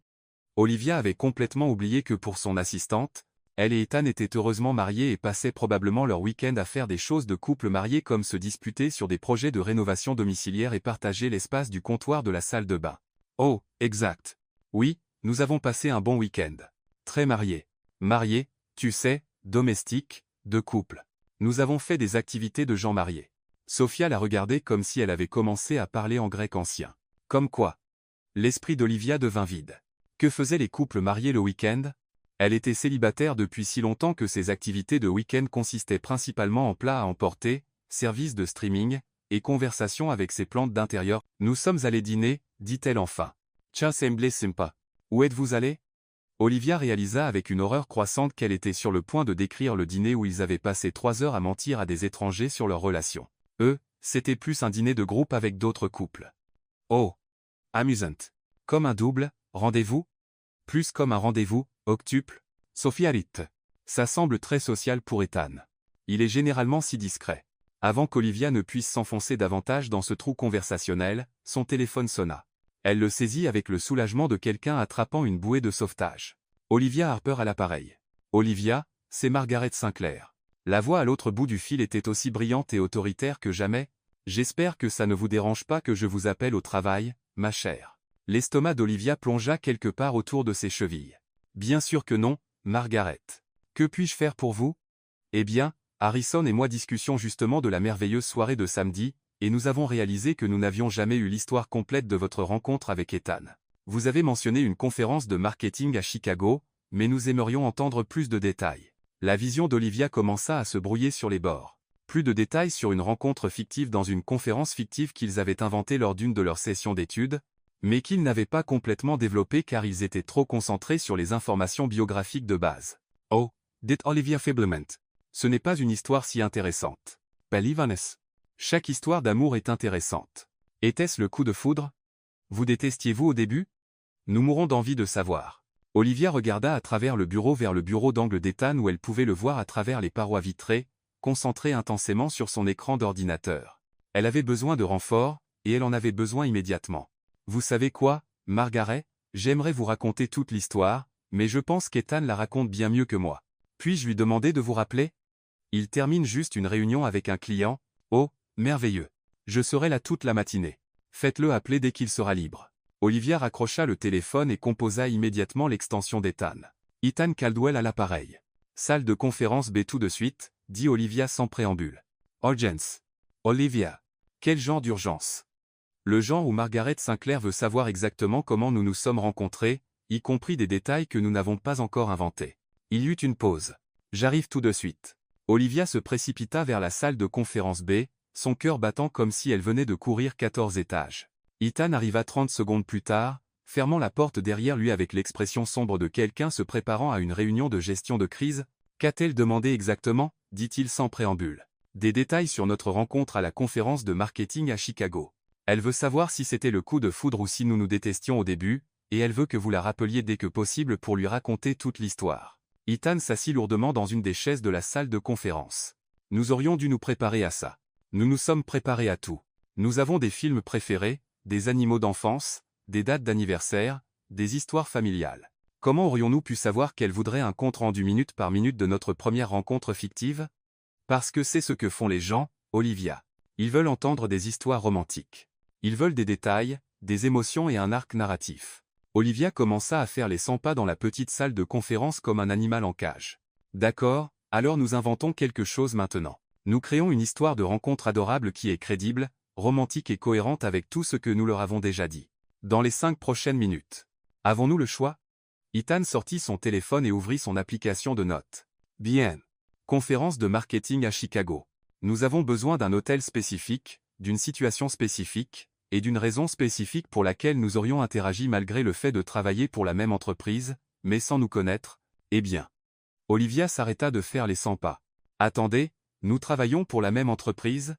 Olivia avait complètement oublié que pour son assistante, elle et Ethan étaient heureusement mariés et passaient probablement leur week-end à faire des choses de couple marié comme se disputer sur des projets de rénovation domiciliaire et partager l'espace du comptoir de la salle de bain. Oh, exact. Oui, nous avons passé un bon week-end. Très mariés. Mariés, tu sais, domestiques, de couple. Nous avons fait des activités de gens mariés. Sophia la regardait comme si elle avait commencé à parler en grec ancien. Comme quoi? L'esprit d'Olivia devint vide. Que faisaient les couples mariés le week-end? Elle était célibataire depuis si longtemps que ses activités de week-end consistaient principalement en plats à emporter, services de streaming, et conversations avec ses plantes d'intérieur. Nous sommes allés dîner, dit-elle enfin. Tiens, semblait sympa. Où êtes-vous allés? Olivia réalisa avec une horreur croissante qu'elle était sur le point de décrire le dîner où ils avaient passé 3 heures à mentir à des étrangers sur leur relation. C'était plus un dîner de groupe avec d'autres couples. Oh! Amusant. Comme un double, rendez-vous? Plus comme un rendez-vous, octuple? Sophia rit. Ça semble très social pour Ethan. Il est généralement si discret. Avant qu'Olivia ne puisse s'enfoncer davantage dans ce trou conversationnel, son téléphone sonna. Elle le saisit avec le soulagement de quelqu'un attrapant une bouée de sauvetage. Olivia Harper à l'appareil. Olivia, c'est Margaret Sinclair. La voix à l'autre bout du fil était aussi brillante et autoritaire que jamais. J'espère que ça ne vous dérange pas que je vous appelle au travail, ma chère. L'estomac d'Olivia plongea quelque part autour de ses chevilles. Bien sûr que non, Margaret. Que puis-je faire pour vous? Eh bien, Harrison et moi discutions justement de la merveilleuse soirée de samedi, et nous avons réalisé que nous n'avions jamais eu l'histoire complète de votre rencontre avec Ethan. Vous avez mentionné une conférence de marketing à Chicago, mais nous aimerions entendre plus de détails. La vision d'Olivia commença à se brouiller sur les bords. Plus de détails sur une rencontre fictive dans une conférence fictive qu'ils avaient inventée lors d'une de leurs sessions d'études, mais qu'ils n'avaient pas complètement développée car ils étaient trop concentrés sur les informations biographiques de base. Oh, dit Olivia faiblement. Ce n'est pas une histoire si intéressante. Believe-en-us. Chaque histoire d'amour est intéressante. Était-ce le coup de foudre? Vous détestiez-vous au début? Nous mourons d'envie de savoir. Olivia regarda à travers le bureau vers le bureau d'angle d'Ethan où elle pouvait le voir à travers les parois vitrées, concentrée intensément sur son écran d'ordinateur. Elle avait besoin de renfort, et elle en avait besoin immédiatement. Vous savez quoi, Margaret? J'aimerais vous raconter toute l'histoire, mais je pense qu'Ethan la raconte bien mieux que moi. Puis-je lui demander de vous rappeler? Il termine juste une réunion avec un client. Oh, merveilleux. Je serai là toute la matinée. Faites-le appeler dès qu'il sera libre. Olivia raccrocha le téléphone et composa immédiatement l'extension d'Ethan. Ethan Caldwell à l'appareil. Salle de conférence B tout de suite, dit Olivia sans préambule. Urgence. Olivia. Quel genre d'urgence? Le genre où Margaret Sinclair veut savoir exactement comment nous nous sommes rencontrés, y compris des détails que nous n'avons pas encore inventés. Il y eut une pause. J'arrive tout de suite. Olivia se précipita vers la salle de conférence B, son cœur battant comme si elle venait de courir 14 étages. Ethan arriva 30 secondes plus tard, fermant la porte derrière lui avec l'expression sombre de quelqu'un se préparant à une réunion de gestion de crise. Qu'a-t-elle demandé exactement? Dit-il sans préambule. Des détails sur notre rencontre à la conférence de marketing à Chicago. Elle veut savoir si c'était le coup de foudre ou si nous nous détestions au début, et elle veut que vous la rappeliez dès que possible pour lui raconter toute l'histoire. Ethan s'assit lourdement dans une des chaises de la salle de conférence. Nous aurions dû nous préparer à ça. Nous nous sommes préparés à tout. Nous avons des films préférés, des animaux d'enfance, des dates d'anniversaire, des histoires familiales. Comment aurions-nous pu savoir qu'elle voudrait un compte-rendu minute par minute de notre première rencontre fictive? Parce que c'est ce que font les gens, Olivia. Ils veulent entendre des histoires romantiques. Ils veulent des détails, des émotions et un arc narratif. Olivia commença à faire les 100 pas dans la petite salle de conférence comme un animal en cage. D'accord, alors nous inventons quelque chose maintenant. Nous créons une histoire de rencontre adorable qui est crédible, romantique et cohérente avec tout ce que nous leur avons déjà dit. Dans les 5 prochaines minutes. Avons-nous le choix? Ethan sortit son téléphone et ouvrit son application de notes. Bien. Conférence de marketing à Chicago. Nous avons besoin d'un hôtel spécifique, d'une situation spécifique, et d'une raison spécifique pour laquelle nous aurions interagi malgré le fait de travailler pour la même entreprise, mais sans nous connaître. Eh bien. Olivia s'arrêta de faire les 100 pas. Attendez, nous travaillons pour la même entreprise?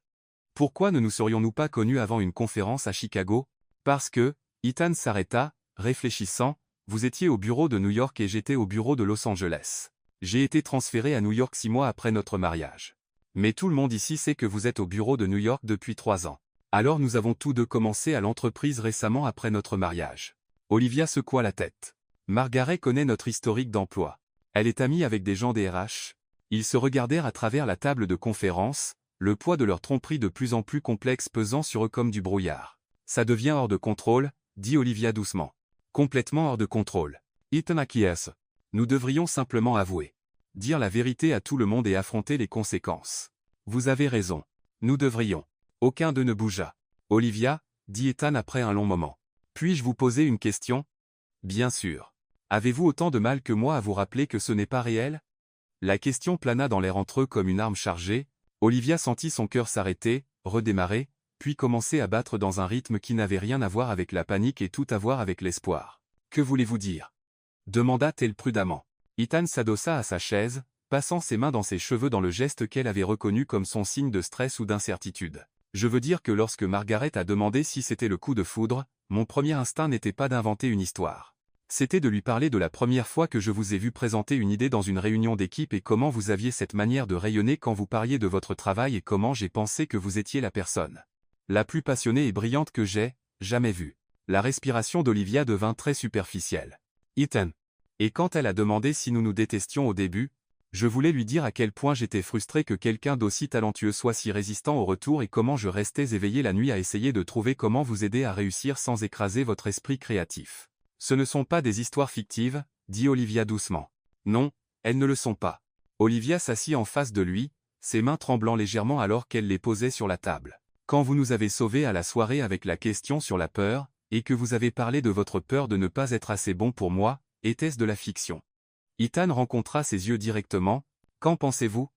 Pourquoi ne nous serions-nous pas connus avant une conférence à Chicago? Parce que, Ethan s'arrêta, réfléchissant, vous étiez au bureau de New York et j'étais au bureau de Los Angeles. J'ai été transféré à New York 6 mois après notre mariage. Mais tout le monde ici sait que vous êtes au bureau de New York depuis 3 ans. Alors nous avons tous deux commencé à l'entreprise récemment après notre mariage. Olivia secoua la tête. Margaret connaît notre historique d'emploi. Elle est amie avec des gens des RH. Ils se regardèrent à travers la table de conférence, le poids de leur tromperie de plus en plus complexe pesant sur eux comme du brouillard. Ça devient hors de contrôle, dit Olivia doucement. Complètement hors de contrôle. Ethan acquiesce. Nous devrions simplement avouer. Dire la vérité à tout le monde et affronter les conséquences. Vous avez raison. Nous devrions. Aucun d'eux ne bougea. Olivia, dit Ethan après un long moment. Puis-je vous poser une question? Bien sûr. Avez-vous autant de mal que moi à vous rappeler que ce n'est pas réel? La question plana dans l'air entre eux comme une arme chargée. Olivia sentit son cœur s'arrêter, redémarrer, puis commencer à battre dans un rythme qui n'avait rien à voir avec la panique et tout à voir avec l'espoir. Que voulez-vous dire? Demanda-t-elle prudemment. Ethan s'adossa à sa chaise, passant ses mains dans ses cheveux dans le geste qu'elle avait reconnu comme son signe de stress ou d'incertitude. Je veux dire que lorsque Margaret a demandé si c'était le coup de foudre, mon premier instinct n'était pas d'inventer une histoire. C'était de lui parler de la première fois que je vous ai vu présenter une idée dans une réunion d'équipe et comment vous aviez cette manière de rayonner quand vous parliez de votre travail et comment j'ai pensé que vous étiez la personne la plus passionnée et brillante que j'ai jamais vue. La respiration d'Olivia devint très superficielle. Ethan. Et quand elle a demandé si nous nous détestions au début, je voulais lui dire à quel point j'étais frustré que quelqu'un d'aussi talentueux soit si résistant au retour et comment je restais éveillé la nuit à essayer de trouver comment vous aider à réussir sans écraser votre esprit créatif. Ce ne sont pas des histoires fictives, dit Olivia doucement. Non, elles ne le sont pas. Olivia s'assit en face de lui, ses mains tremblant légèrement alors qu'elle les posait sur la table. Quand vous nous avez sauvés à la soirée avec la question sur la peur, et que vous avez parlé de votre peur de ne pas être assez bon pour moi, était-ce de la fiction? Ethan rencontra ses yeux directement. Qu'en pensez-vous?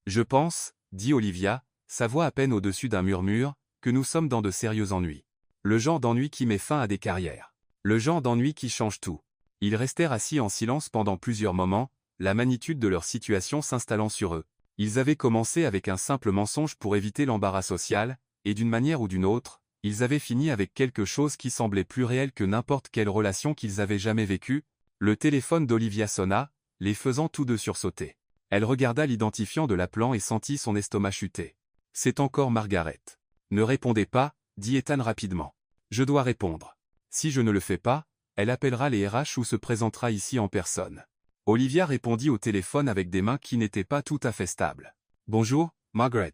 Je pense, dit Olivia, sa voix à peine au-dessus d'un murmure, que nous sommes dans de sérieux ennuis. Le genre d'ennui qui met fin à des carrières. Le genre d'ennui qui change tout. Ils restèrent assis en silence pendant plusieurs moments, la magnitude de leur situation s'installant sur eux. Ils avaient commencé avec un simple mensonge pour éviter l'embarras social, et d'une manière ou d'une autre, ils avaient fini avec quelque chose qui semblait plus réel que n'importe quelle relation qu'ils avaient jamais vécue. Le téléphone d'Olivia sonna, les faisant tous deux sursauter. Elle regarda l'identifiant de l'appelant et sentit son estomac chuter. C'est encore Margaret. Ne répondez pas, dit Ethan rapidement. Je dois répondre. Si je ne le fais pas, elle appellera les RH ou se présentera ici en personne. Olivia répondit au téléphone avec des mains qui n'étaient pas tout à fait stables. Bonjour, Margaret.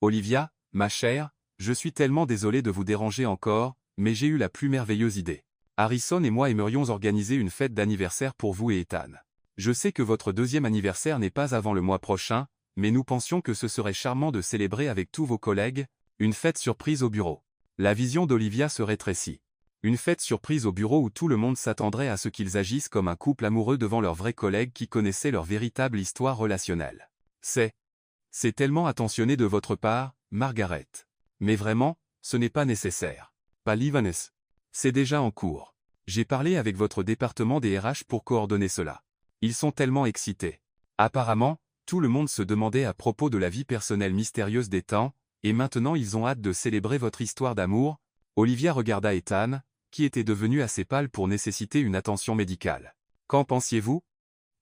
Olivia, ma chère, je suis tellement désolé de vous déranger encore, mais j'ai eu la plus merveilleuse idée. Harrison et moi aimerions organiser une fête d'anniversaire pour vous et Ethan. Je sais que votre deuxième anniversaire n'est pas avant le mois prochain, mais nous pensions que ce serait charmant de célébrer avec tous vos collègues, une fête surprise au bureau. La vision d'Olivia se rétrécit. Une fête surprise au bureau où tout le monde s'attendrait à ce qu'ils agissent comme un couple amoureux devant leurs vrais collègues qui connaissaient leur véritable histoire relationnelle. C'est tellement attentionné de votre part, Margaret. Mais vraiment, ce n'est pas nécessaire. Pas l'Ivanes. C'est déjà en cours. J'ai parlé avec votre département des RH pour coordonner cela. Ils sont tellement excités. Apparemment, tout le monde se demandait à propos de la vie personnelle mystérieuse d'Ethan, et maintenant ils ont hâte de célébrer votre histoire d'amour. Olivia regarda Ethan, qui était devenu assez pâle pour nécessiter une attention médicale. Qu'en pensiez-vous?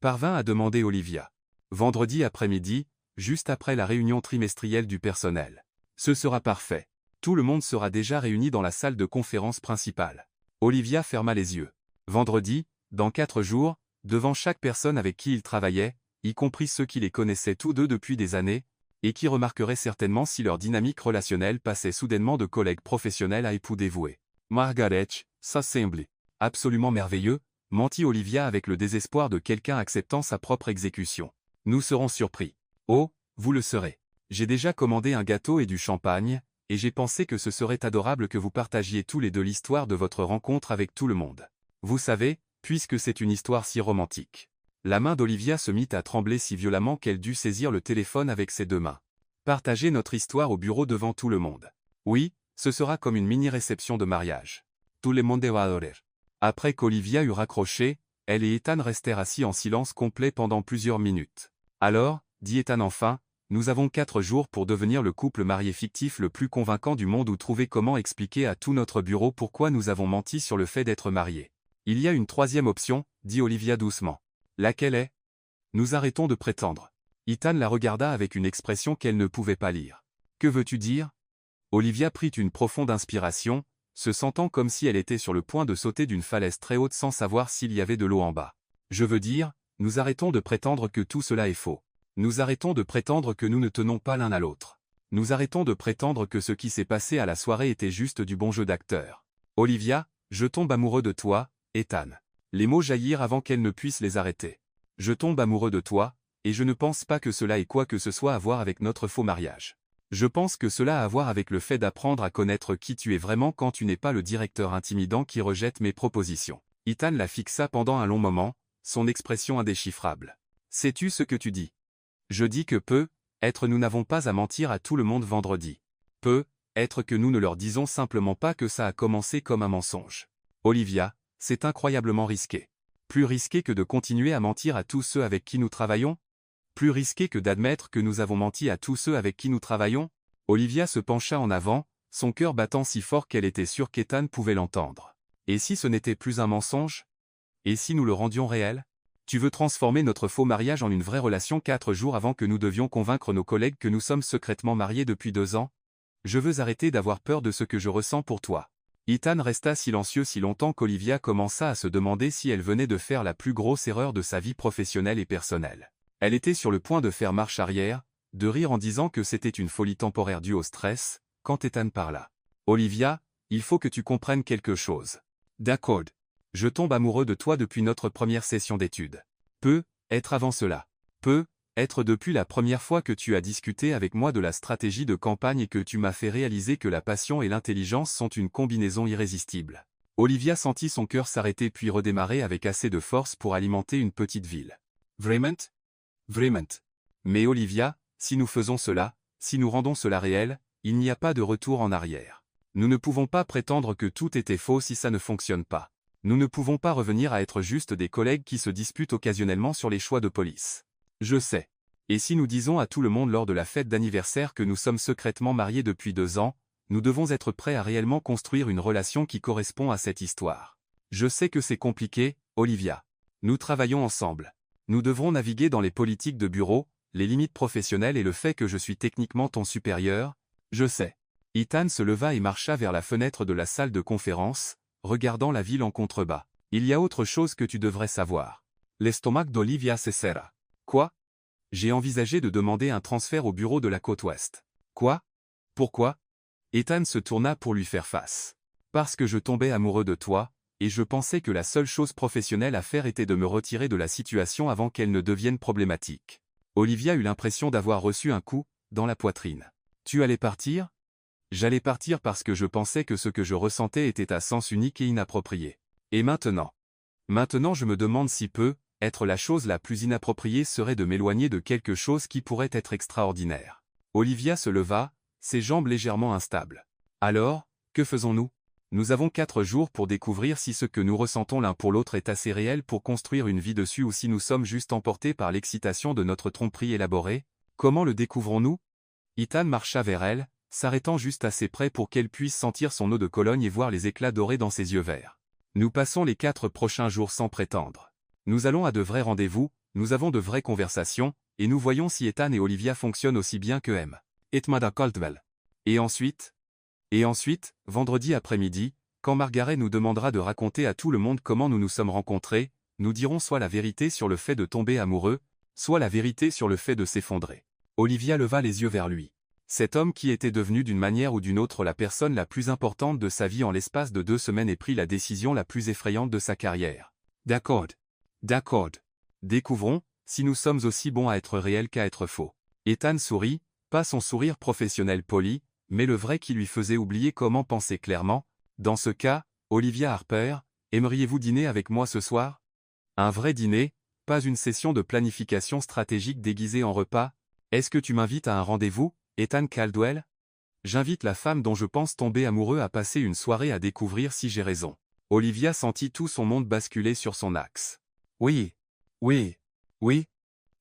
Parvint à demander Olivia. Vendredi après-midi, juste après la réunion trimestrielle du personnel. Ce sera parfait. Tout le monde sera déjà réuni dans la salle de conférence principale. Olivia ferma les yeux. Vendredi, dans 4 jours, devant chaque personne avec qui il travaillait, y compris ceux qui les connaissaient tous deux depuis des années, et qui remarqueraient certainement si leur dynamique relationnelle passait soudainement de collègues professionnels à époux dévoués. Margaret, ça semble absolument merveilleux, mentit Olivia avec le désespoir de quelqu'un acceptant sa propre exécution. Nous serons surpris. Oh, vous le serez. J'ai déjà commandé un gâteau et du champagne, et j'ai pensé que ce serait adorable que vous partagiez tous les deux l'histoire de votre rencontre avec tout le monde. Vous savez, puisque c'est une histoire si romantique. La main d'Olivia se mit à trembler si violemment qu'elle dut saisir le téléphone avec ses 2 mains. Partager notre histoire au bureau devant tout le monde. Oui, ce sera comme une mini-réception de mariage. Tout le monde va adorer. Après qu'Olivia eut raccroché, elle et Ethan restèrent assis en silence complet pendant plusieurs minutes. Alors, dit Ethan enfin, nous avons 4 jours pour devenir le couple marié fictif le plus convaincant du monde ou trouver comment expliquer à tout notre bureau pourquoi nous avons menti sur le fait d'être mariés. Il y a une 3e option, dit Olivia doucement. Laquelle est? Nous arrêtons de prétendre. Ethan la regarda avec une expression qu'elle ne pouvait pas lire. « Que veux-tu dire ?» Olivia prit une profonde inspiration, se sentant comme si elle était sur le point de sauter d'une falaise très haute sans savoir s'il y avait de l'eau en bas. « Je veux dire, nous arrêtons de prétendre que tout cela est faux. Nous arrêtons de prétendre que nous ne tenons pas l'un à l'autre. Nous arrêtons de prétendre que ce qui s'est passé à la soirée était juste du bon jeu d'acteur. Olivia, je tombe amoureux de toi, Ethan. » Les mots jaillirent avant qu'elle ne puisse les arrêter. « Je tombe amoureux de toi, et je ne pense pas que cela ait quoi que ce soit à voir avec notre faux mariage. Je pense que cela a à voir avec le fait d'apprendre à connaître qui tu es vraiment quand tu n'es pas le directeur intimidant qui rejette mes propositions. » Ethan la fixa pendant un long moment, son expression indéchiffrable. « Sais-tu ce que tu dis ? » Je dis que nous n'avons pas à mentir à tout le monde vendredi. Être que nous ne leur disons simplement pas que ça a commencé comme un mensonge. Olivia, c'est incroyablement risqué. Plus risqué que de continuer à mentir à tous ceux avec qui nous travaillons ? Plus risqué que d'admettre que nous avons menti à tous ceux avec qui nous travaillons ? Olivia se pencha en avant, son cœur battant si fort qu'elle était sûre qu'Ethan pouvait l'entendre. Et si ce n'était plus un mensonge ? Et si nous le rendions réel ? Tu veux transformer notre faux mariage en une vraie relation 4 jours avant que nous devions convaincre nos collègues que nous sommes secrètement mariés depuis 2 ans ? Je veux arrêter d'avoir peur de ce que je ressens pour toi. Ethan resta silencieux si longtemps qu'Olivia commença à se demander si elle venait de faire la plus grosse erreur de sa vie professionnelle et personnelle. Elle était sur le point de faire marche arrière, de rire en disant que c'était une folie temporaire due au stress, quand Ethan parla. « Olivia, il faut que tu comprennes quelque chose. D'accord. Je tombe amoureux de toi depuis notre première session d'études. Être avant cela. Être depuis la première fois que tu as discuté avec moi de la stratégie de campagne et que tu m'as fait réaliser que la passion et l'intelligence sont une combinaison irrésistible. » Olivia sentit son cœur s'arrêter puis redémarrer avec assez de force pour alimenter une petite ville. « Vraiment ? Vraiment. Mais Olivia, si nous faisons cela, si nous rendons cela réel, il n'y a pas de retour en arrière. Nous ne pouvons pas prétendre que tout était faux si ça ne fonctionne pas. Nous ne pouvons pas revenir à être juste des collègues qui se disputent occasionnellement sur les choix de police. Je sais. Et si nous disons à tout le monde lors de la fête d'anniversaire que nous sommes secrètement mariés depuis 2 ans, nous devons être prêts à réellement construire une relation qui correspond à cette histoire. Je sais que c'est compliqué, Olivia. Nous travaillons ensemble. Nous devrons naviguer dans les politiques de bureau, les limites professionnelles et le fait que je suis techniquement ton supérieur. Je sais. Ethan se leva et marcha vers la fenêtre de la salle de conférence, regardant la ville en contrebas. Il y a autre chose que tu devrais savoir. L'estomac d'Olivia se serra. Quoi ? J'ai envisagé de demander un transfert au bureau de la côte ouest. Quoi ? Pourquoi ? Ethan se tourna pour lui faire face. Parce que je tombais amoureux de toi, et je pensais que la seule chose professionnelle à faire était de me retirer de la situation avant qu'elle ne devienne problématique. Olivia eut l'impression d'avoir reçu un coup, dans la poitrine. Tu allais partir ? J'allais partir parce que je pensais que ce que je ressentais était à sens unique et inapproprié. Et maintenant ? Maintenant je me demande si être la chose la plus inappropriée serait de m'éloigner de quelque chose qui pourrait être extraordinaire. Olivia se leva, ses jambes légèrement instables. Alors, que faisons-nous ? Nous avons 4 jours pour découvrir si ce que nous ressentons l'un pour l'autre est assez réel pour construire une vie dessus ou si nous sommes juste emportés par l'excitation de notre tromperie élaborée. Comment le découvrons-nous ? Ethan marcha vers elle, s'arrêtant juste assez près pour qu'elle puisse sentir son eau de Cologne et voir les éclats dorés dans ses yeux verts. Nous passons les 4 prochains jours sans prétendre. Nous allons à de vrais rendez-vous, nous avons de vraies conversations, et nous voyons si Ethan et Olivia fonctionnent aussi bien que M. Etmada Caldwell. Et ensuite, vendredi après-midi, quand Margaret nous demandera de raconter à tout le monde comment nous nous sommes rencontrés, nous dirons soit la vérité sur le fait de tomber amoureux, soit la vérité sur le fait de s'effondrer. Olivia leva les yeux vers lui. Cet homme qui était devenu d'une manière ou d'une autre la personne la plus importante de sa vie en l'espace de 2 semaines et pris la décision la plus effrayante de sa carrière. D'accord. Découvrons, si nous sommes aussi bons à être réels qu'à être faux. Ethan sourit, pas son sourire professionnel poli, mais le vrai qui lui faisait oublier comment penser clairement. Dans ce cas, Olivia Harper, aimeriez-vous dîner avec moi ce soir ? Un vrai dîner, pas une session de planification stratégique déguisée en repas. Est-ce que tu m'invites à un rendez-vous, Ethan Caldwell ? J'invite la femme dont je pense tomber amoureux à passer une soirée à découvrir si j'ai raison. Olivia sentit tout son monde basculer sur son axe. Oui.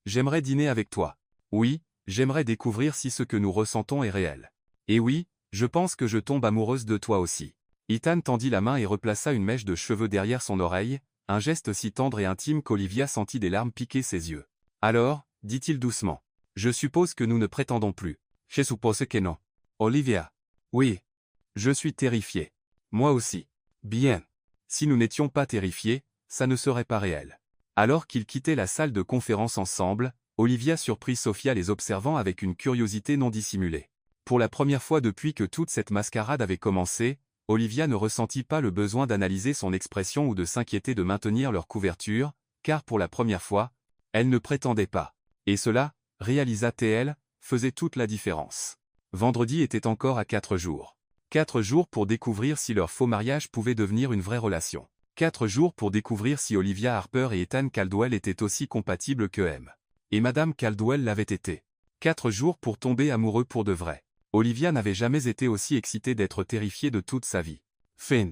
J'aimerais dîner avec toi. Oui, j'aimerais découvrir si ce que nous ressentons est réel. Et oui, je pense que je tombe amoureuse de toi aussi. Ethan tendit la main et replaça une mèche de cheveux derrière son oreille, un geste si tendre et intime qu'Olivia sentit des larmes piquer ses yeux. Alors, dit-il doucement, Je suppose que nous ne prétendons plus. Je suppose que non. Olivia. Oui. Je suis terrifié. Moi aussi. Bien. Si nous n'étions pas terrifiés, ça ne serait pas réel. Alors qu'ils quittaient la salle de conférence ensemble, Olivia surprit Sophia les observant avec une curiosité non dissimulée. Pour la première fois depuis que toute cette mascarade avait commencé, Olivia ne ressentit pas le besoin d'analyser son expression ou de s'inquiéter de maintenir leur couverture, car pour la première fois, elle ne prétendait pas. Et cela, réalisa-t-elle, faisait toute la différence. Vendredi était encore à 4 jours. 4 jours pour découvrir si leur faux mariage pouvait devenir une vraie relation. 4 jours pour découvrir si Olivia Harper et Ethan Caldwell étaient aussi compatibles que M. Et Madame Caldwell l'avait été. 4 jours pour tomber amoureux pour de vrai. Olivia n'avait jamais été aussi excitée d'être terrifiée de toute sa vie. Fin.